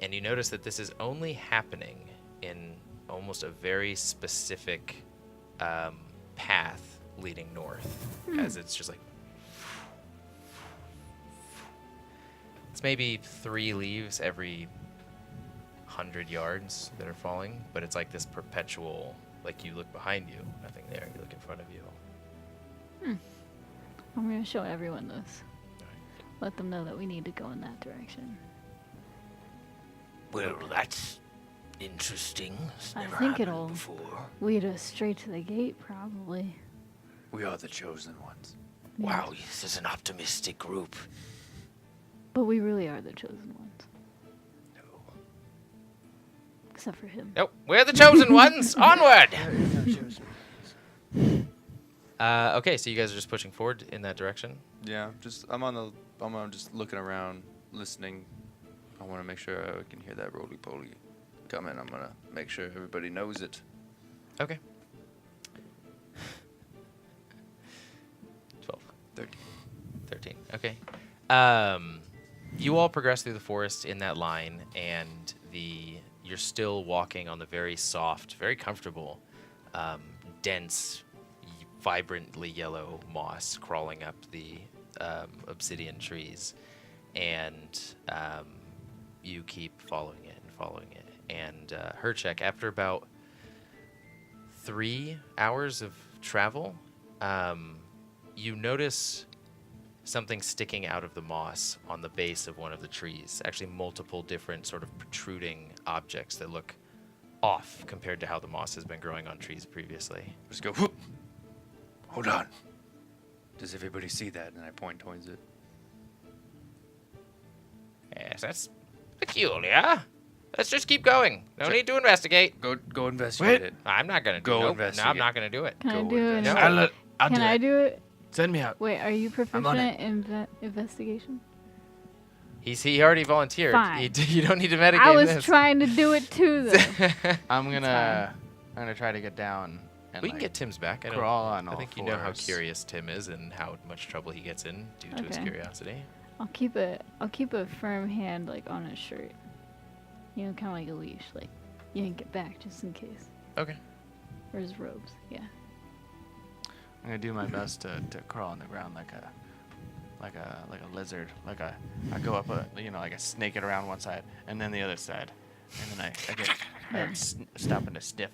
And you notice that this is only happening in almost a very specific path leading north, as it's just like it's maybe 3 leaves every 100 yards that are falling, but it's like this perpetual, like you look behind you, nothing there, you look in front of you. I'm gonna show everyone this. Let them know that we need to go in that direction. Well, that's interesting. It's I never think happened it'll before. lead us straight to the gate, probably. We are the chosen ones. Wow, this is an optimistic group. But we really are the chosen ones. No. Except for him. Nope, we're the chosen ones. Onward. There is no chosen. Okay, so you guys are just pushing forward in that direction. Yeah, I'm just looking around, listening. I want to make sure I can hear that roly-poly coming. I'm gonna make sure everybody knows it. Okay. 12. 13. Okay. You all progress through the forest in that line, and you're still walking on the very soft, very comfortable, dense, vibrantly yellow moss crawling up the obsidian trees, and you keep following it and following it. And Hercheck, after about 3 hours of travel, you notice something sticking out of the moss on the base of one of the trees. Actually, multiple different sort of protruding objects that look off compared to how the moss has been growing on trees previously. Just go, whoop. Hold on. Does everybody see that? And I point towards it. Yes, that's peculiar. Let's just keep going. No need to investigate. Go investigate it. I'm not gonna Go No, I'm investigate. not gonna do it. Can I Go do with it? that. I'll Can do I it. do it? Send me out. Wait, are you I'm on proficient in investigation? He already volunteered. Fine. You don't need to metagame I was this. trying to do it too, though. I'm gonna try to get down and We can get Tim's back. I don't. crawl on I all think you know how fours. curious Tim is and how much trouble he gets in due to his Okay. curiosity. I'll keep a firm hand like on his shirt. You know, kind of like a leash, like yank it back just in case. Okay. Or his robes, yeah. I'm gonna do my best to crawl on the ground like a lizard. I go up like a snake it around one side and then the other side, and then I stop and sniff.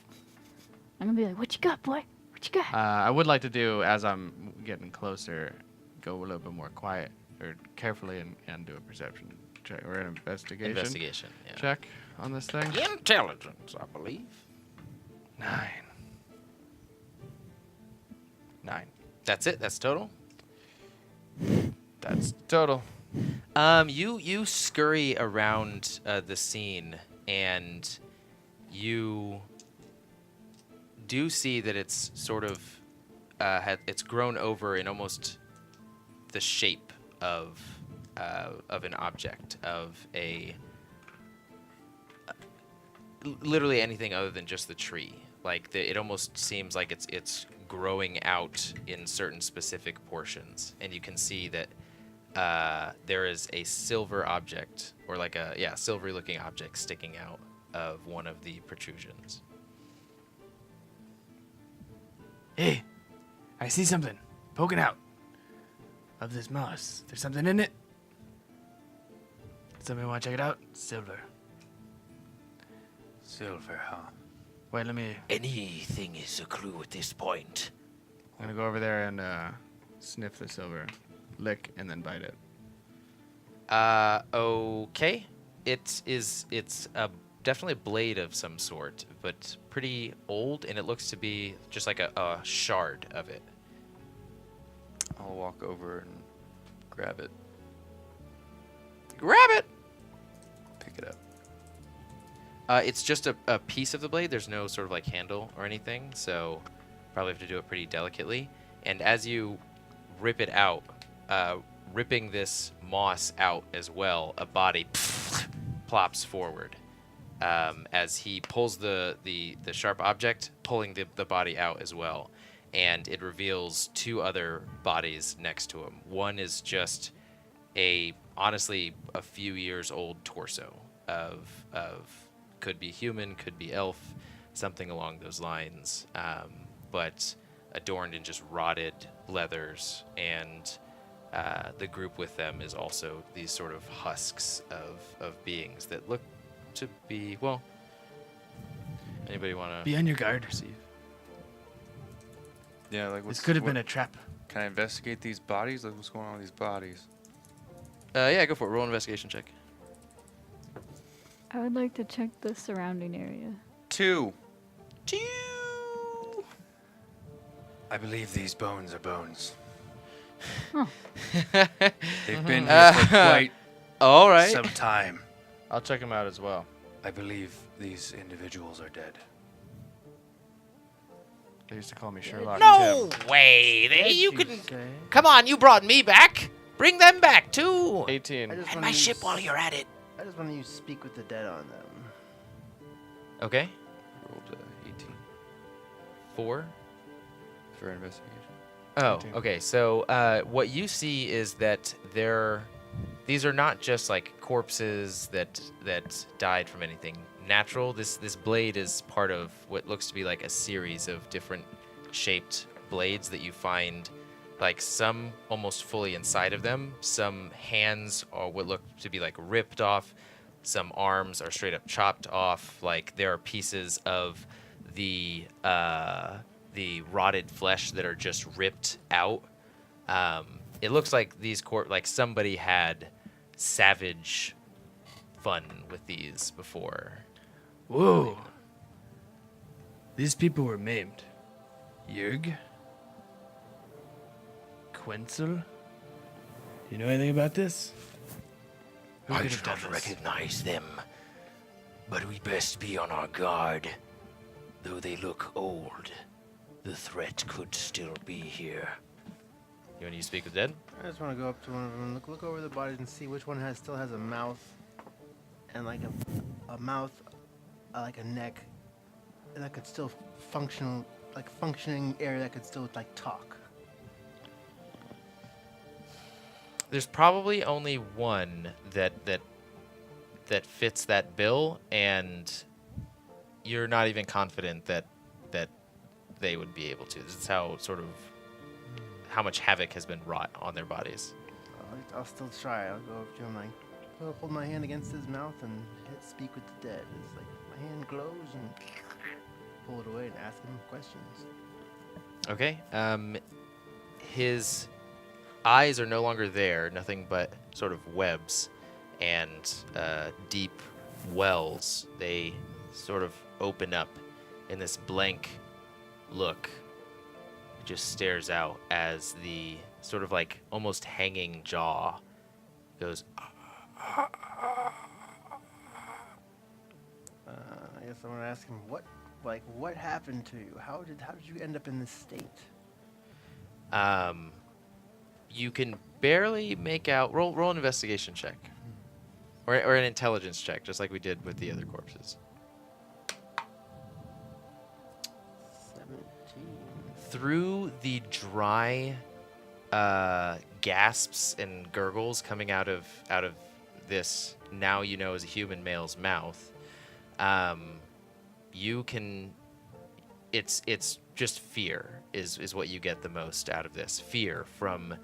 I'm gonna be like, "What you got, boy? What you got?" I would like to do, as I'm getting closer, go a little bit more quiet or carefully and do a perception check or an investigation Investigation. Yeah. check on this thing. Intelligence, I believe. 9. That's it. That's total. That's total. You scurry around the scene, and you do see that it's sort of it's grown over in almost the shape of an object, of a literally anything other than just the tree. Like it almost seems like it's growing out in certain specific portions, and you can see that there is a silver object, or like a silvery-looking object sticking out of one of the protrusions. Hey, I see something poking out of this moss. There's something in it. Somebody want to check it out? Silver. Silver, huh? Wait, let me. Anything is a clue at this point. I'm gonna go over there and sniff the silver, lick, and then bite it. Okay. It's definitely a blade of some sort, but pretty old, and it looks to be just like a shard of it. I'll walk over and grab it. Grab it! Pick it up. It's just a piece of the blade. There's no sort of like handle or anything, so probably have to do it pretty delicately. And as you rip it out, ripping this moss out as well, a body plops forward as he pulls the sharp object, pulling the body out as well. and it reveals 2 other bodies next to him. One is just honestly a few years old torso of could be human, could be elf, something along those lines, but adorned in just rotted leathers, and the group with them is also these sort of husks of beings that look to be, well, anybody want to Be on your guard. perceive? Yeah, like This could have been a trap. Can I investigate these bodies? Like, what's going on with these bodies? Yeah, go for it. Roll an investigation check. I would like to check the surrounding area. 2. I believe these bones are bones. Huh. They've been here for quite All right. some time. I'll check him out as well. I believe these individuals are dead. They used to call me Sherlock. No way. You couldn't. Come on, you brought me back. Bring them back too. 18. I just And wanna my ship use- while you're at it. I just want to use speak with the dead on them. Okay. Rolled 18 4. for investigation. Oh, 18. okay. So what you see is that these are not just like corpses that died from anything natural. This blade is part of what looks to be like a series of different shaped blades that you find, like some almost fully inside of them. Some hands are what look to be like ripped off. Some arms are straight up chopped off. Like there are pieces of the rotted flesh that are just ripped out. It looks like these like somebody had savage fun with these before. Whoa. These people were maimed. Yurg? Quenzel? You know anything about this? Who I could do have done not this? recognize them, but we best be on our guard. Though they look old, the threat could still be here. You want to speak with dead? I just want to go up to one of them and look over the bodies and see which one still has a mouth and like a mouth, like a neck, and that could still functioning area that could still like talk. There's probably only one that fits that bill, and you're not even confident that they would be able to. This is how much havoc has been wrought on their bodies. I'll still try. I'll go up to him like, I'll hold my hand against his mouth and hit speak with the dead. It's like my hand glows and pull it away and ask him questions. Okay. His eyes are no longer there. Nothing but sort of webs and deep wells. They sort of open up in this blank look. It just stares out as the sort of like almost hanging jaw goes. I guess I want to ask him what happened to you? How did you end up in this state? You can barely make out. Roll an investigation check, or an intelligence check, just like we did with the other corpses. 17. Through the dry gasps and gurgles coming out of this, now you know as a human male's mouth, you can. It's just fear is what you get the most out of this. Fear from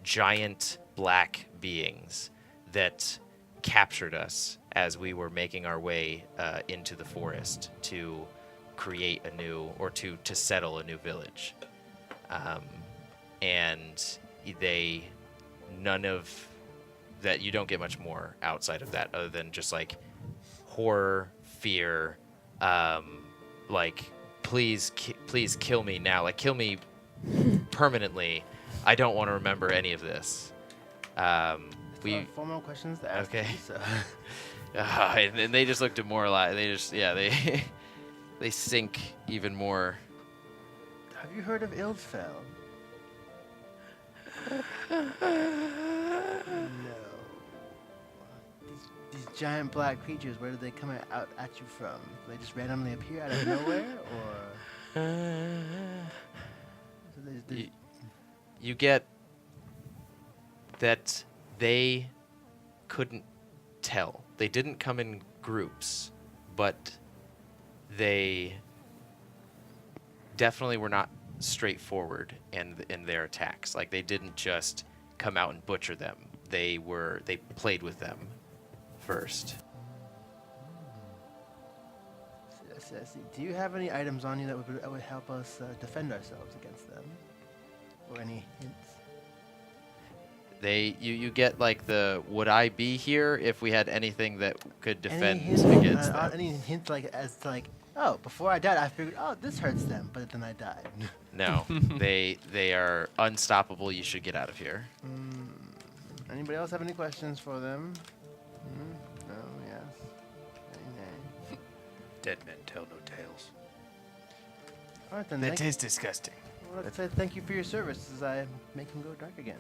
giant black beings that captured us as we were making our way into the forest to create a new, or to settle a new village. And none of that, you don't get much more outside of that other than just like horror, fear, like please kill me now, like kill me permanently. I don't want to remember any of this. We 4 more questions to ask. Okay. You, so. And they just look demoralized. They just they sink even more. Have you heard of Ildfell? No. These giant black creatures, where do they come out at you from? Do they just randomly appear out of nowhere, or? You get that they couldn't tell. They didn't come in groups, but they definitely were not straightforward in their attacks. Like, they didn't just come out and butcher them. They played with them first. I see. Do you have any items on you that would help us defend ourselves against them? Or any hints? You get like the would I be here if we had anything that could defend any hint, against them? Any hint oh, before I died I figured, oh, this hurts them, but then I died. No, they are unstoppable. You should get out of here. Anybody else have any questions for them? No, yes. Nay. Dead men tell no tales. All right then. That tastes disgusting. Well, let's say thank you for your service as I make him go dark again.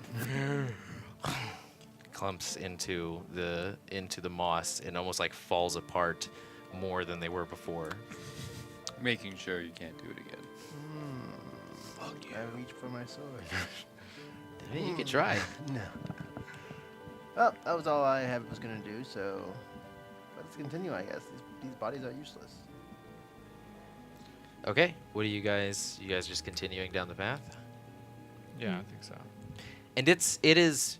Clumps into the moss and almost like falls apart more than they were before. Making sure you can't do it again. Fuck you. I reach for my sword. You could try. No. Well, that was all I was gonna do. So let's continue. I guess these bodies are useless. Okay, what are you guys just continuing down the path? Yeah, I think so. And it is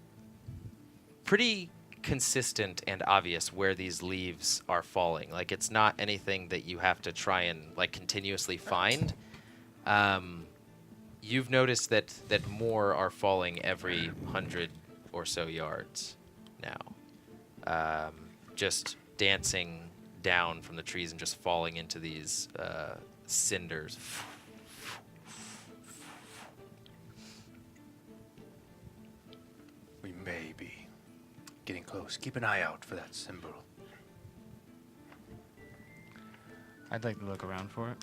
pretty consistent and obvious where these leaves are falling. Like, it's not anything that you have to try and like continuously find. You've noticed that more are falling every 100 or so yards now. Just dancing down from the trees and just falling into these cinders. We may be getting close. Keep an eye out for that symbol. I'd like to look around for it.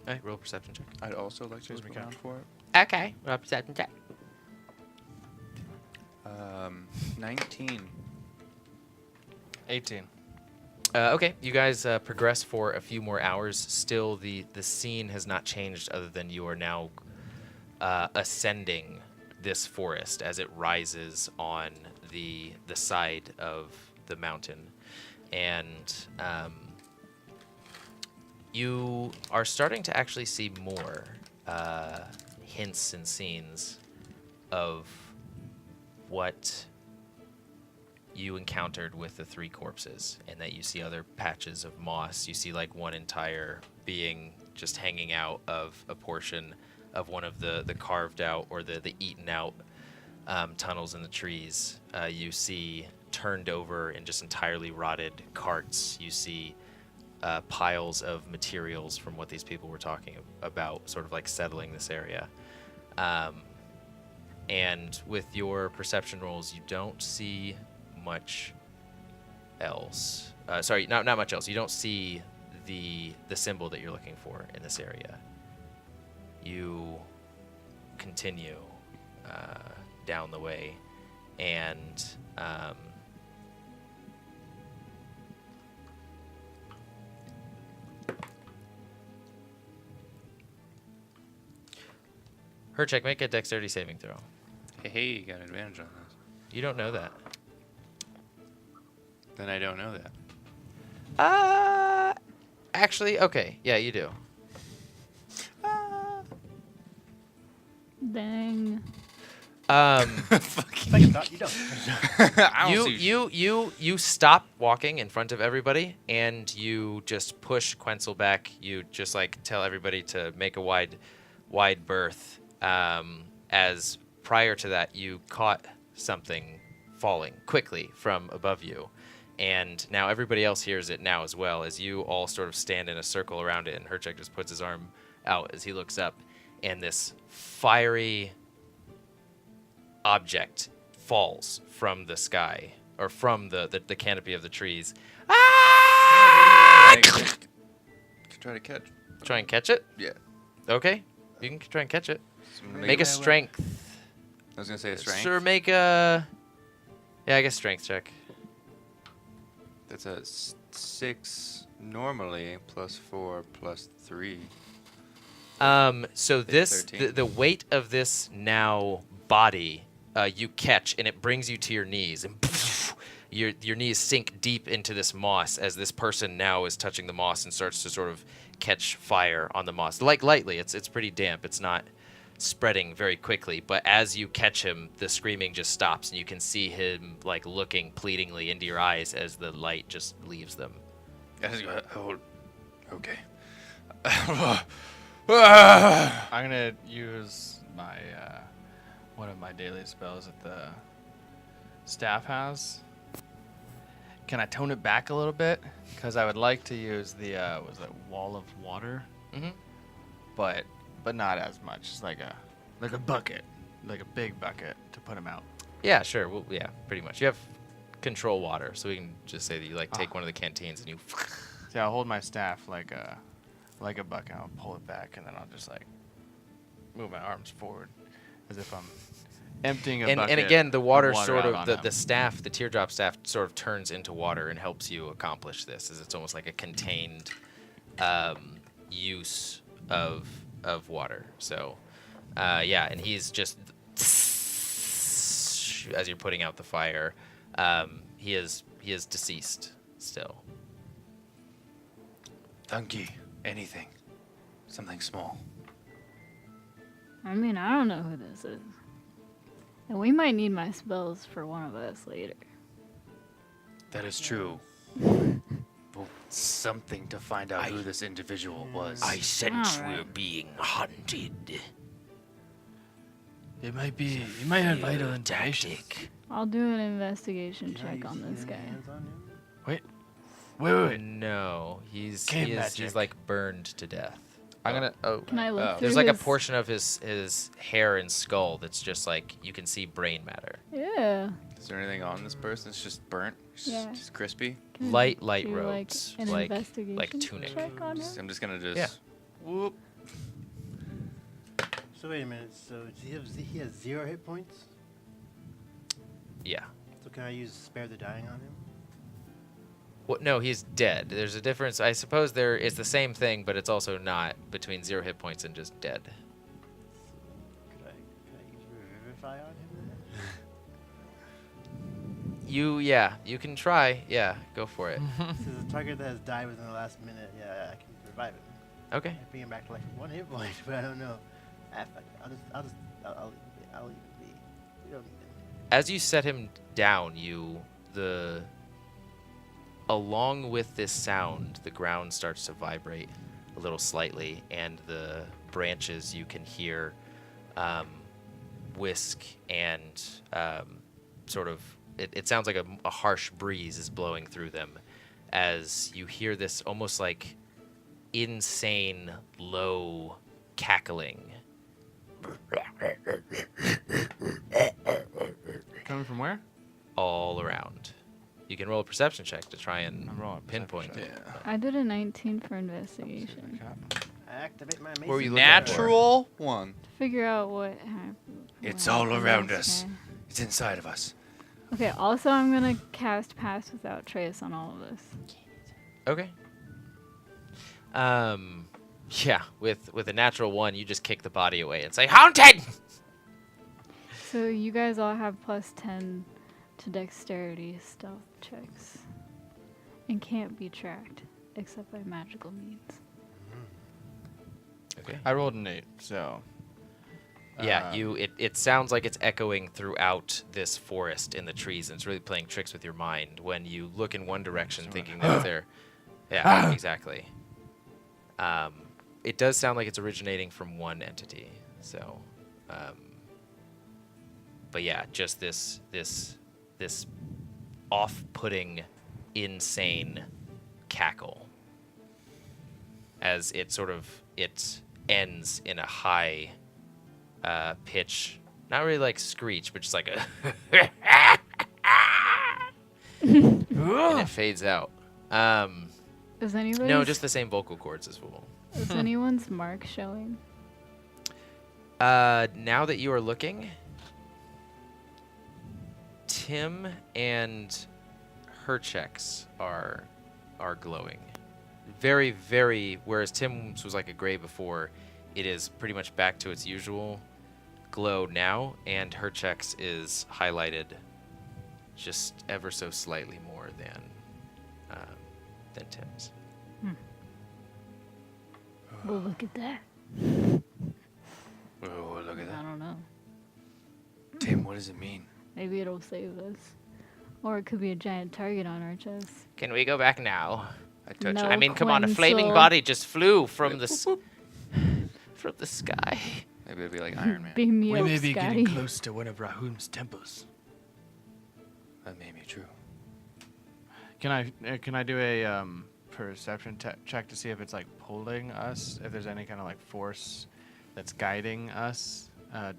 Hey, roll a perception check. I'd also like to Excuse look me, around for it. Okay, roll a perception check. 19. 18. Okay, you guys progress for a few more hours. Still, the scene has not changed other than you are now ascending this forest as it rises on the side of the mountain. And you are starting to actually see more hints and scenes of what you encountered with the 3 corpses, and that you see other patches of moss. You see like one entire being just hanging out of a portion of one of the carved out or the eaten out tunnels in the trees. You see turned over and just entirely rotted carts. You see piles of materials from what these people were talking about, sort of like settling this area. And with your perception rolls, you don't see much else. Sorry, not much else. You don't see the symbol that you're looking for in this area. You continue down the way, and Hercheck, make a dexterity saving throw. Hey, you got advantage on this. You don't know that. Then I don't know that. Actually, okay. Yeah, you do. Dang. Second thought, you don't. I don't see You stop walking in front of everybody, and you just push Quencel back. You just like tell everybody to make a wide berth. As prior to that, you caught something falling quickly from above you, and now everybody else hears it now as well, as you all sort of stand in a circle around it, and Hercheck just puts his arm out as he looks up, and this fiery object falls from the sky, or from the canopy of the trees. Try to catch. Try and catch it? Yeah. Okay, you can try and catch it. So Make a strength. I was gonna say a strength. Sure, make a... Yeah, I guess strength check. That's a 6 normally, +4 +3. So this, 13. the weight of this now body, you catch, and it brings you to your knees, and your knees sink deep into this moss as this person now is touching the moss and starts to sort of catch fire on the moss, like lightly. It's pretty damp. It's not spreading very quickly, but as you catch him, the screaming just stops, and you can see him like looking pleadingly into your eyes as the light just leaves them. Okay. I'm gonna use my one of my daily spells that the staff has. Can I tone it back a little bit? Because I would like to use the was that wall of water, but not as much. It's like a bucket, like a big bucket to put him out. Yeah, sure. Well, yeah, pretty much. You have control water, so we can just say that you like take one of the canteens and you. See, I'll hold my staff like a bucket. I'll pull it back, and then I'll just like move my arms forward as if I'm emptying a bucket. And again, the water water sort out of on the him. staff, the teardrop staff, sort of turns into water and helps you accomplish this. As it's almost like a contained use of water. So, yeah, and he's just as you're putting out the fire, he is deceased still. Thunkey, anything. Something small. I mean, I don't know who this is. And we might need my spells for one of us later. That is true. Well, something to find out who this individual was. I sense Alright. we're being hunted. It might be. You might have vital information. Tactic. I'll do an investigation check on this guy. Wait. Wait. No, he's Cave he's magic. like burned to death. I'm gonna. Oh. Can I look through There's like a his- portion of his hair and skull that's just like you can see brain matter. Yeah. Is there anything on this person? It's just burnt. Yeah. Just crispy. Can I Light do, robes, like, an like investigation tunic. check on him? I'm just gonna just. Yeah. Whoop. So wait a minute. So he has 0 hit points. Yeah. So can I use spare the dying on him? Well, no, he's dead. There's a difference. I suppose there is the same thing, but it's also not between 0 hit points and just dead. Could I use revivify on him then? You can try. Yeah, go for it. This is a target that has died within the last minute. Yeah, I can revive it. Okay. I bring him back to like 1 hit point, but I don't know. I'll leave it be. We don't need it. As you set him down, along with this sound, the ground starts to vibrate a little slightly, and the branches you can hear whisk and sort of. It sounds like a harsh breeze is blowing through them, as you hear this almost like insane low cackling. Coming from where? All around. You can roll a perception check to try and I'm rolling a perception pinpoint check. it. I did a 19 for investigation. I activate my were you mason. looking for? Natural one. To figure out what happened. It's all around us. It's inside of us. Okay, also I'm gonna cast Pass Without Trace on all of this. Okay. Yeah, with a natural 1, you just kick the body away and say, "Haunted!" So you guys all have +10 to dexterity stealth checks. And can't be tracked, except by magical means. Okay. I rolled an 8, so. Yeah, it sounds like it's echoing throughout this forest in the trees, and it's really playing tricks with your mind when you look in one direction thinking that they're... Yeah, exactly. It does sound like it's originating from one entity, so... but yeah, just this off-putting, insane cackle. As it ends in a high... pitch, not really like screech, but just like a and it fades out. Is anybody's, No, just the same vocal cords as well. is anyone's mark showing? Now that you are looking, Tim and Hercheck's are glowing. Very, very, whereas Tim's was like a gray before, it is pretty much back to its usual glow now, and Hercheck's is highlighted just ever so slightly more than Tim's. Well, look at that. Oh, look at I that. don't know. Tim, what does it mean? Maybe it'll save us. Or it could be a giant target on our chest. Can we go back now? I touch No. it. I mean, come on, a flaming Quenzel. body just flew from the from the sky. Maybe it'd be like Iron Man. Beam me We up, may be Scotty. getting close to one of Rahum's temples. That may be true. Can I do a perception check to see if it's like pulling us? If there's any kind of like force that's guiding us,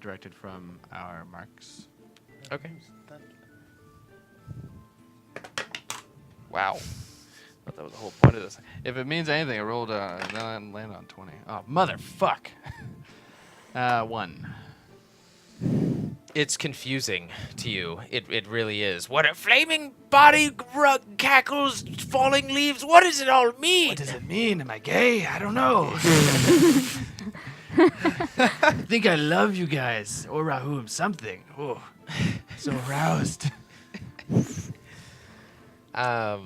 directed from our marks. Okay. Wow. But that was the whole point of this. If it means anything, I rolled and then I landed on 20. Oh, motherfuck. 1. It's confusing to you. It really is. What a flaming body, cackles, falling leaves. What does it all mean? What does it mean? Am I gay? I don't know. I think I love you guys. Or Rahum, something. Oh, so aroused. Can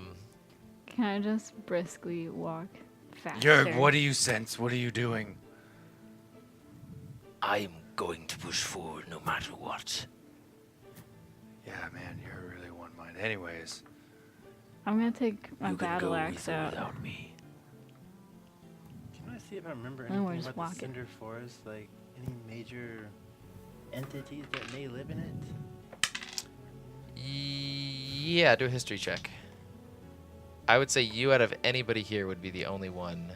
I just briskly walk faster? Yurg, what do you sense? What are you doing? I'm going to push forward no matter what. Yeah, man, you're really one mind. Anyways, I'm gonna take my You can battle go axe with or out. without me. Can I see if I remember And we're anything just about the walking. Cinder Forest? Like, any major entities that may live in it? Yeah, do a history check. I would say you out of anybody here would be the only one.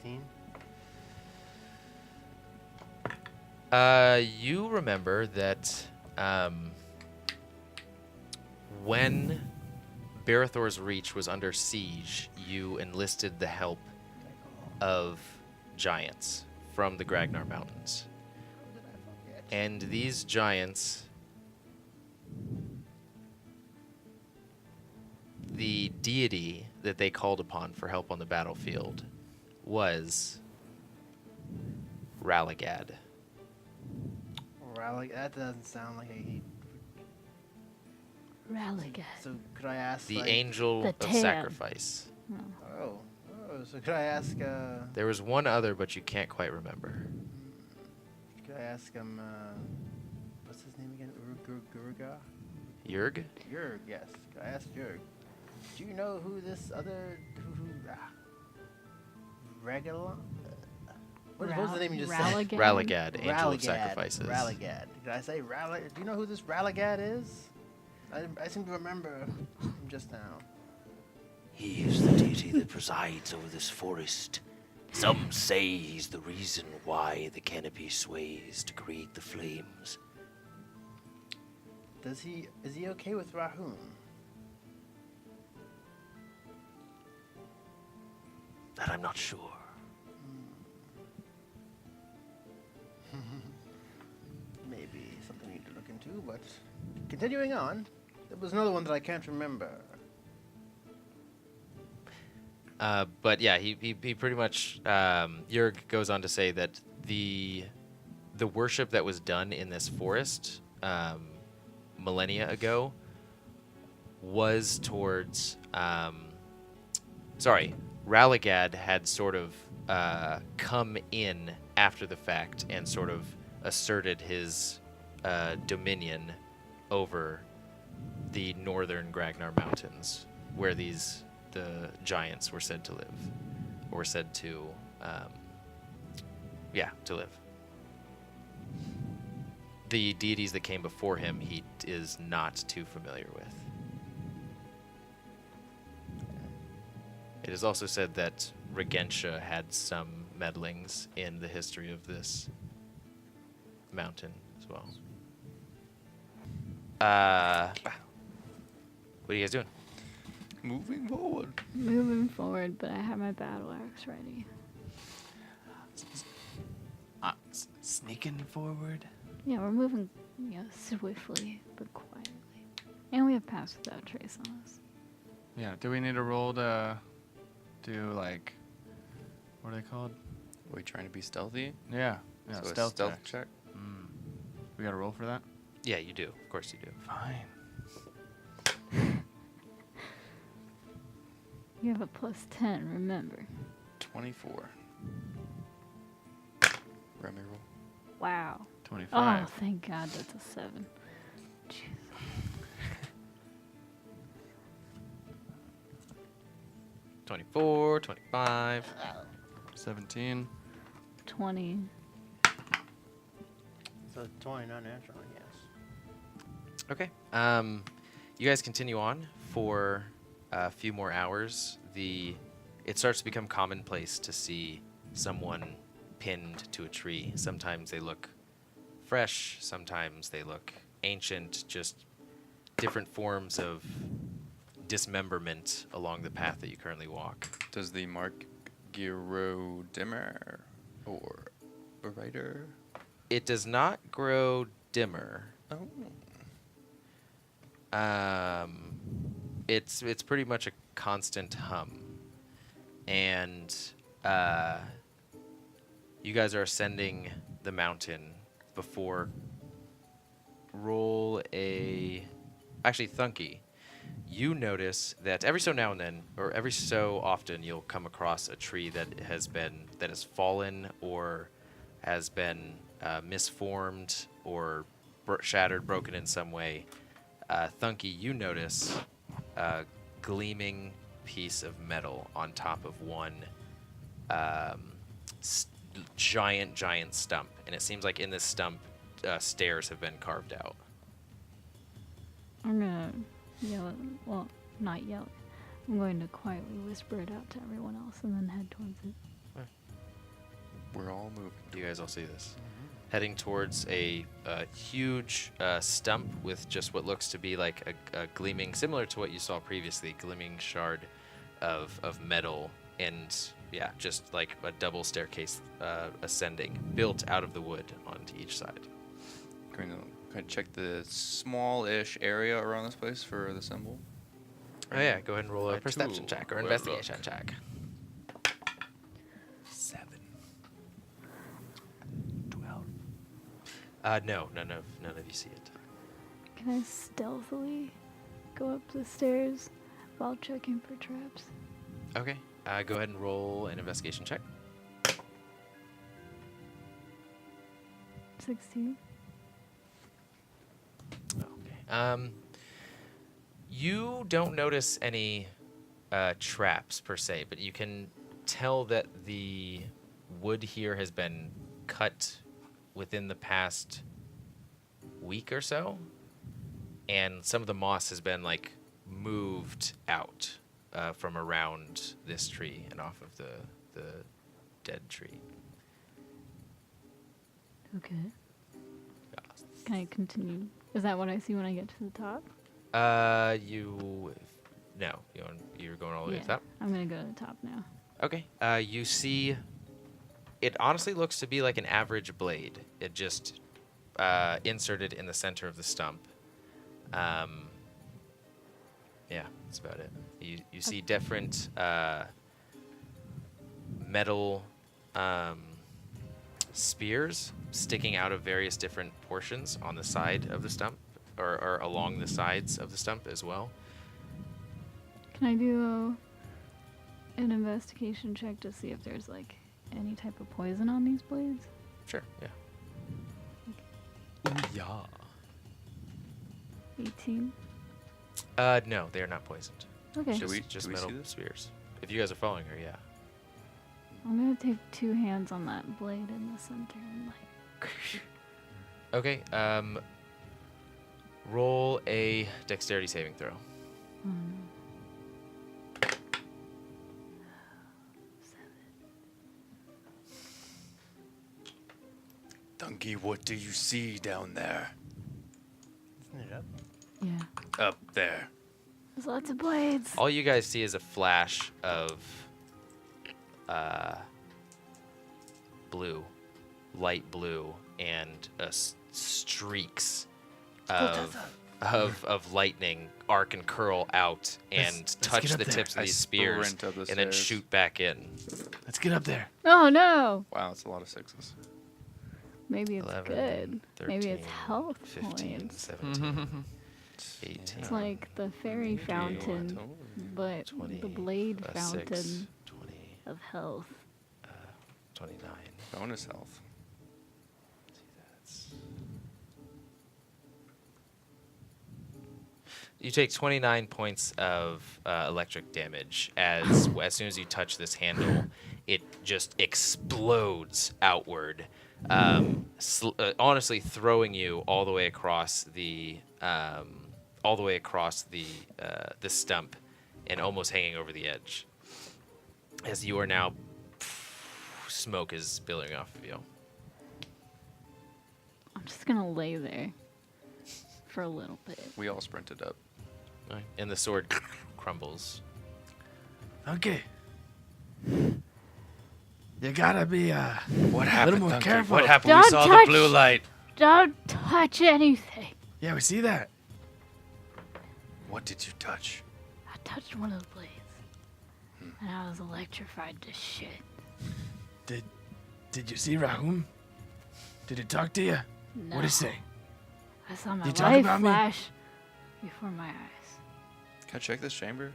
16? You remember that when Barathor's Reach was under siege, you enlisted the help of giants from the Gragnar Mountains. And these giants, the deity that they called upon for help on the battlefield was Ralligad. That doesn't sound like a... Ralligad. So could I ask, The like... angel The of Tam. sacrifice. Oh, so could I ask, There was one other, but you can't quite remember. could I ask him, what's his name again? Duergar? Yurg? Yurg, yes. Could I ask Yurg? Do you know who this other, Regalon? What was the name you just said? Ralligad? Ralligad, angel of Ralligad. sacrifices. Ralligad. Did I say Ralligad? Do you know who this Ralligad is? I seem to remember him just now. He is the deity that presides over this forest. Some say he's the reason why the canopy sways to create the flames. Is he okay with Rahum? That I'm not sure. Maybe something we need to look into, but continuing on, there was another one that I can't remember. But yeah, he pretty much Yurg goes on to say that the worship that was done in this forest millennia ago was towards Ralligad had sort of come in after the fact and sort of asserted his dominion over the northern Gragnar Mountains, where the giants were said to live, or said to, to live. The deities that came before him, he is not too familiar with. It is also said that Regentia had some meddlings in the history of this mountain as well. What are you guys doing? Moving forward. Moving forward, but I have my battle axe ready. Sneaking forward. Yeah, we're moving, swiftly but quietly. And we have pass without trace on us. Yeah. Do we need to roll to do like, what are they called? Are we trying to be stealthy? Yeah. So a stealth stealth checks. check. We got to roll for that? Yeah, you do. Of course you do. Fine. You have a plus 10, remember. 24. Rummy roll. Wow. 25. Oh, thank God that's a 7. Jeez. 24, 25. 17. 20. So 20 non-natural, yes. Okay. You guys continue on for a few more hours. It starts to become commonplace to see someone pinned to a tree. Sometimes they look fresh, sometimes they look ancient, just different forms of dismemberment along the path that you currently walk. Does the mark grow dimmer or brighter? It does not grow dimmer. Oh. It's pretty much a constant hum. And you guys are ascending the mountain before actually Thunkey, you notice that every so now and then, or every so often, you'll come across a tree that has fallen or has been misformed or shattered, broken in some way. Thunkey, you notice a gleaming piece of metal on top of one giant stump, and it seems like in this stump, stairs have been carved out. I'm gonna yell it. Well, not yell it. I'm going to quietly whisper it out to everyone else and then head towards it. We're all moving. You guys all see this. Heading towards a huge stump with just what looks to be like a gleaming, similar to what you saw previously, gleaming shard of metal, and yeah, just like a double staircase ascending, built out of the wood onto each side. Going to check the small-ish area around this place for the symbol. Oh yeah, go ahead and roll a I perception too check or will investigation look. check. 7. 12. No, none of you see it. Can I stealthily go up the stairs while checking for traps? Okay, go ahead and roll an investigation check. 16. Okay. You don't notice any traps per se, but you can tell that the wood here has been cut within the past week or so, and some of the moss has been like moved out from around this tree and off of the dead tree. Okay. Can I continue? Is that what I see when I get to the top? You're going all the way to the top. I'm gonna go to the top now. Okay. You see, it honestly looks to be like an average blade. It just inserted in the center of the stump. Yeah, that's about it. You see different metal spears sticking out of various different portions on the side of the stump, or along the sides of the stump as well. Can I do an investigation check to see if there's like any type of poison on these blades? Sure, yeah. Yeah. 18. No, they are not poisoned. Okay. Should we- Just do we see metal this? spears. If you guys are following her, yeah. I'm gonna take 2 hands on that blade in the center and like. Okay, roll a dexterity saving throw. Thunkey, what do you see down there? Isn't it up? Yeah. Up there. There's lots of blades. All you guys see is a flash of blue, light blue, and streaks of of lightning arc and curl out and let's touch get up the there. tips of I these spears sprint up the and then stairs. shoot back in. Let's get up there. Oh no! Wow, it's a lot of sixes. Maybe it's 11, good. 13, Maybe it's health 15, points. 17, 18. It's like the fairy fountain, but 20, the blade 6, fountain 20, of health. 29. Bonus health. You take 29 points of electric damage as soon as you touch this handle, it just explodes outward, honestly throwing you all the way across the the stump and almost hanging over the edge. As you are now, smoke is billowing off of you. I'm just gonna lay there for a little bit. We all sprinted up. Right. And the sword crumbles. Okay. You gotta be What a happened, little more Thunkey? careful. What happened? We Don't saw touch- the blue light. Don't touch anything. Yeah, we see that. What did you touch? I touched one of the blades, and I was electrified to shit. Did you see Rahum? Did he talk to you? No. What'd he say? I saw my Did you talk life about me? flash before my eyes. Can I check this chamber?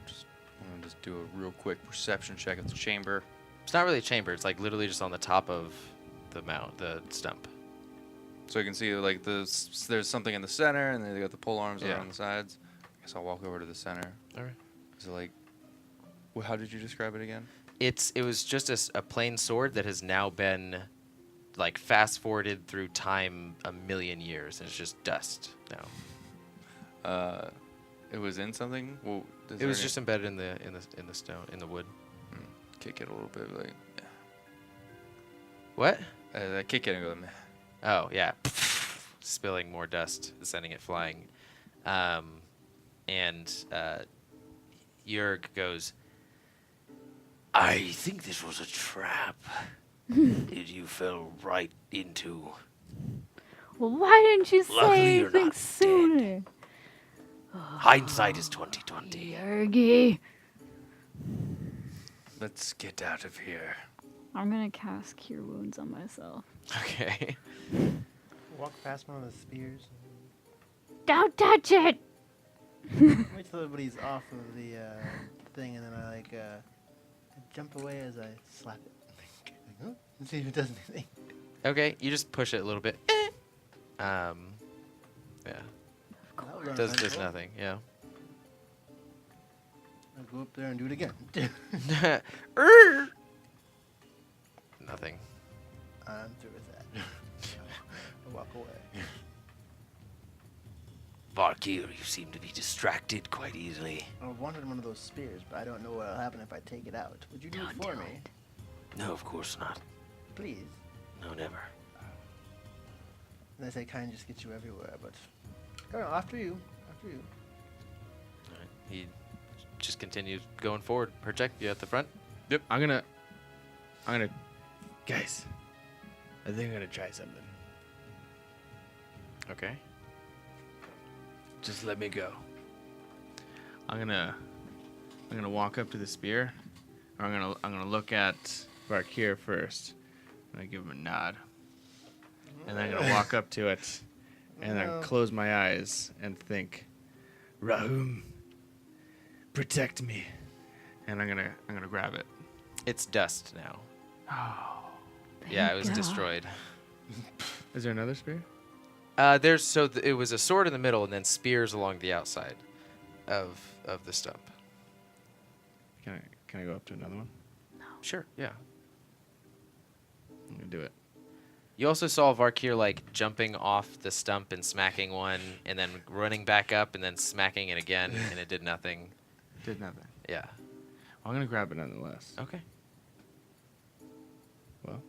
I'm gonna just do a real quick perception check of the chamber. It's not really a chamber. It's like literally just on the top of the stump. So you can see like there's something in the center, and then they got the pole arms Yeah. on the sides. I guess I'll walk over to the center. All right. Is it like, how did you describe it again? It was just a plain sword that has now been like fast forwarded through time a million years, and it's just dust now. It was in something. Well, It was just embedded in the stone, in the wood. kick it a little bit, like What? I kick it and go. Meh. Oh yeah, spilling more dust, sending it flying. And Jurg goes, I think this was a trap that you fell right into. Well, why didn't you Luckily say you're anything not sooner? Hindsight is 20/20. Yergy. Let's get out of here. I'm gonna cast Cure Wounds on myself. okay. Walk past one of the spears. Don't touch it! Wait till everybody's off of the thing, and then I jump away as I slap it. Like, oh, let's see if it does anything. Okay, you just push it a little bit. Yeah, That was does uneventful. nothing. Yeah. I'll go up there and do it again. Nothing. I'm through with that. I walk away. Valkyrie, you seem to be distracted quite easily. I wanted one of those spears, but I don't know what'll happen if I take it out. Would you do it for me? No, of course not. Please. No, never. Unless I kind of just get you everywhere, but... I don't know, after you. After you. All right. He just continues going forward. Hercheck, you at the front? I'm gonna, guys. I think I'm gonna try something. Okay. Just let me go. I'm gonna walk up to the spear. Or I'm gonna look at Valkyrie first. I'm gonna give him a nod. And then I'm gonna walk up to it and then close my eyes and think, Rahum, protect me. And I'm gonna grab it. It's dust now. Oh. Yeah, it was God. destroyed. Is there another spear? It was a sword in the middle and then spears along the outside of the stump. Can I go up to another one? Sure, yeah. I'm gonna do it. You also saw Valkyrie like jumping off the stump and smacking one, and then running back up and then smacking it again, and it did nothing. Did nothing. Yeah. I'm gonna grab it nonetheless. Okay. Well,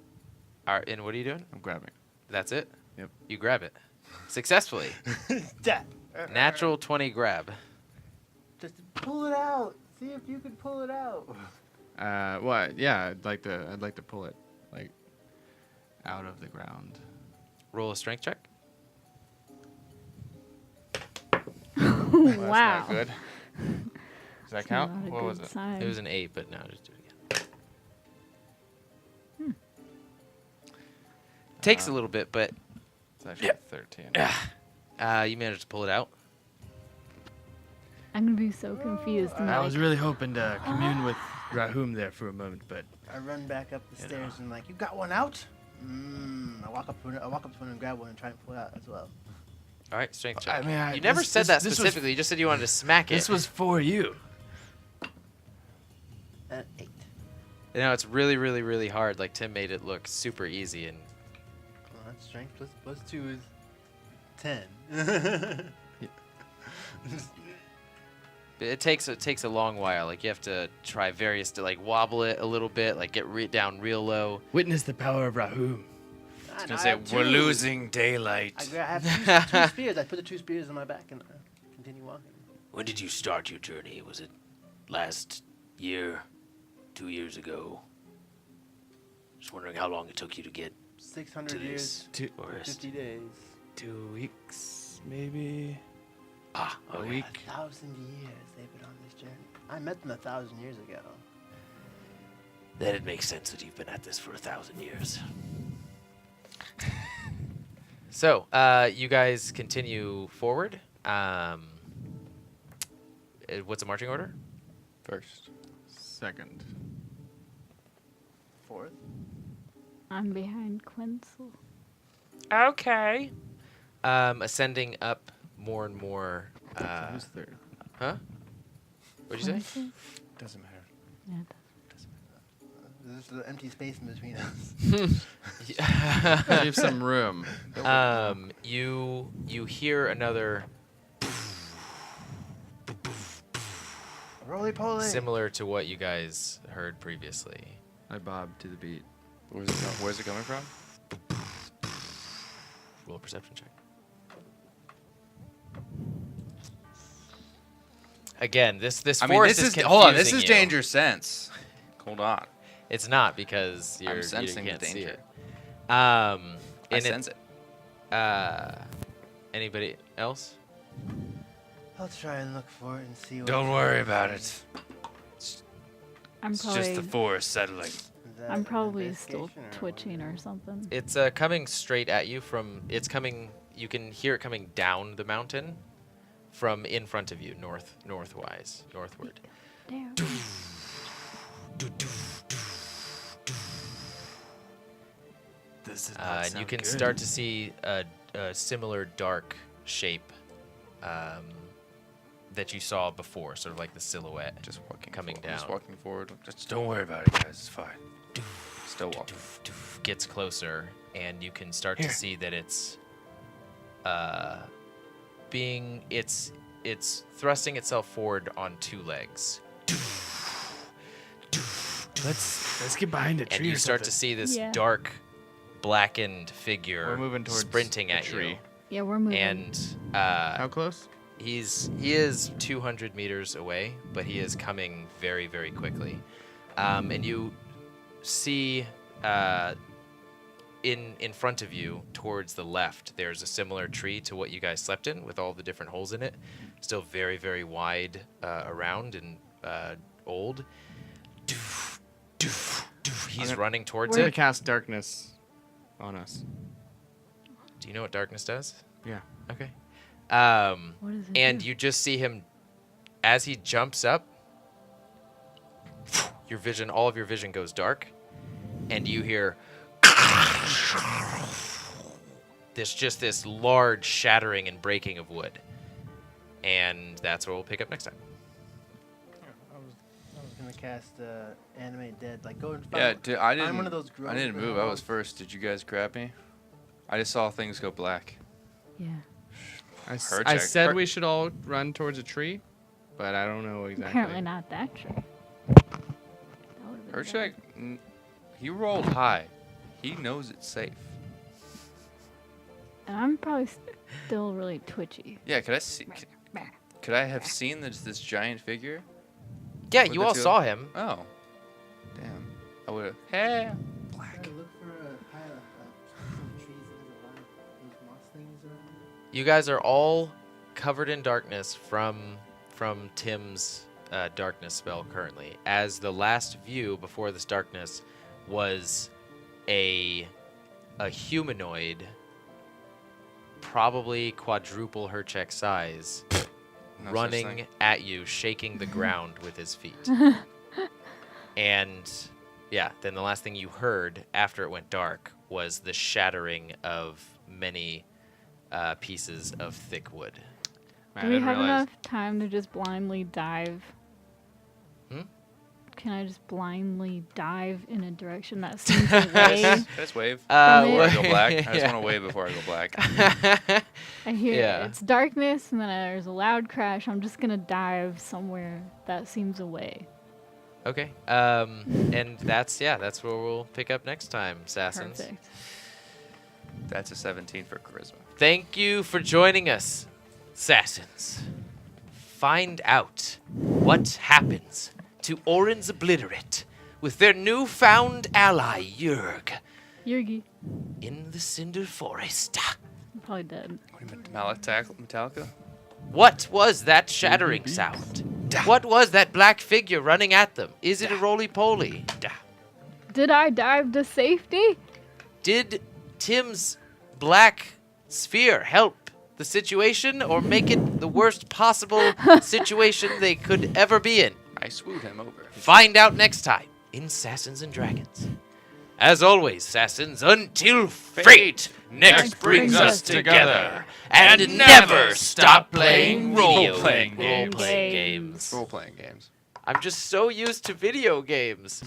All right, and what are you doing? I'm grabbing it. That's it? Yep. You grab it. Successfully. Natural 20 grab. Just pull it out. See if you can pull it out. Well, yeah, I'd like to pull it like out of the ground. Roll a strength check. Well, that's Wow. not good. Does that It's count? not a What was good it? sign. It was an 8, but no, just do it again. Takes a little bit, but It's actually 13. you managed to pull it out. I'm gonna be so confused. And I like, was really hoping to commune with Rahum there for a moment, but I run back up the stairs and like, you got one out? I walk up to one and grab one and try and pull it out as well. All right, strength check. I mean, you never said that specifically. You just said you wanted to smack it. This was for you. 8. You know, it's really, really, really hard. Like Tim made it look super easy, and Well, that's strength plus 2 is 10. it takes a long while. Like you have to try various to like wobble it a little bit, like get down real low. Witness the power of Rahum. I was gonna say we're losing daylight. I have two spears. I put the 2 spears on my back and continue walking. When did you start your journey? Was it last year? 2 years ago? Just wondering how long it took you to get 600 to years, this forest. 50 days. 2 weeks, maybe. Ah, A okay. week. 1,000 years they've been on this journey. I met them 1,000 years ago. Then it makes sense that you've been at this for 1,000 years. So, you guys continue forward. What's the marching order? First. Second. 4th. I'm behind Quinzel. Okay. Ascending up more and more. Who's third? Huh? What'd you say? Quinzel? Doesn't matter. Yeah. There's an empty space in between us. Leave some room. You hear another Roly poly. similar to what you guys heard previously. I bob to the beat. Where's it coming from? Roll a perception check. Again, this I mean, forest this is is hold on. This confusing is you. danger sense. Hold on. It's not because I'm you sensing the can't see danger. it. I and sense it. Anybody else? I'll try and look for it and see what. Don't worry about it. I'm It's probably just the forest settling. Is that I'm an probably still investigation or what? twitching or something. It's coming straight at you from. It's coming. You can hear it coming down the mountain, from in front of you, northward. Damn. This is And you can start to see a similar dark shape that you saw before, sort of like the silhouette. Just walking. Coming Just down. walking forward. Just don't worry about it, guys. It's fine. Still walking. Gets closer, and you can start to see that it's it's thrusting itself forward on 2 legs, Let's get behind a tree. and you or start to something. see this Yeah. dark, blackened figure We're moving towards sprinting the at tree. you, Yeah, we're moving. and How close? he is 200 meters away, but he is coming very, very quickly. And you see in front of you, towards the left, there's a similar tree to what you guys slept in, with all the different holes in it. Still very, very wide around and old. He's running towards We're gonna it. cast darkness on us. Do you know what darkness does? Yeah. Okay. What does it And do? you just see him as he jumps up. Your vision, all of your vision goes dark, and you hear this large shattering and breaking of wood, and that's where we'll pick up next time. I was gonna cast animate dead. Like go and Yeah, find, dude, I find didn't. one of those I didn't groves move. I was or- first. Did you guys grab me? I just saw things go black. Yeah. I Hercheck. said we should all run towards a tree, but I don't know exactly. Apparently not that tree. That would've been Hercheck, bad. he rolled high. He knows it's safe. And I'm probably still really twitchy. Yeah, could I see? Could I have seen this giant figure? Yeah, With you the all two- saw him. Oh, damn! I would have. Hey, black. Gotta look for a pile of some trees that has a lot of those moss things around. You guys are all covered in darkness from Tim's darkness spell currently, as the last view before this darkness was a humanoid, probably quadruple Hercheck size, No such running thing. at you, shaking the ground with his feet. And yeah, then the last thing you heard after it went dark was the shattering of many pieces of thick wood. Man, Do I we didn't have realize. enough time to just blindly dive? Hmm? Can I just blindly dive in a direction that seems away? Can I just wave? From Before I it. go black? I just Yeah. want to wave before I go black. I hear Yeah. it's darkness and then there's a loud crash. I'm just gonna dive somewhere that seems away. Okay. And that's where we'll pick up next time, Sassans. Perfect. That's a 17 for charisma. Thank you for joining us, Sassans. Find out what happens to Orin's Obliterate with their newfound ally, Yurg, Yurgi. in the Cinder Forest. I'm probably dead. What do you mean, Metallica? What was that shattering sound? What was that black figure running at them? Is it a roly-poly? Did I dive to safety? Did Tim's black sphere help the situation or make it the worst possible situation they could ever be in? I swooped him over. Find out next time in Sassans and Dragons. As always, Sassans, until fate next brings us together, and never stop playing Role-playing role-playing games. Role-playing games. I'm just so used to video games.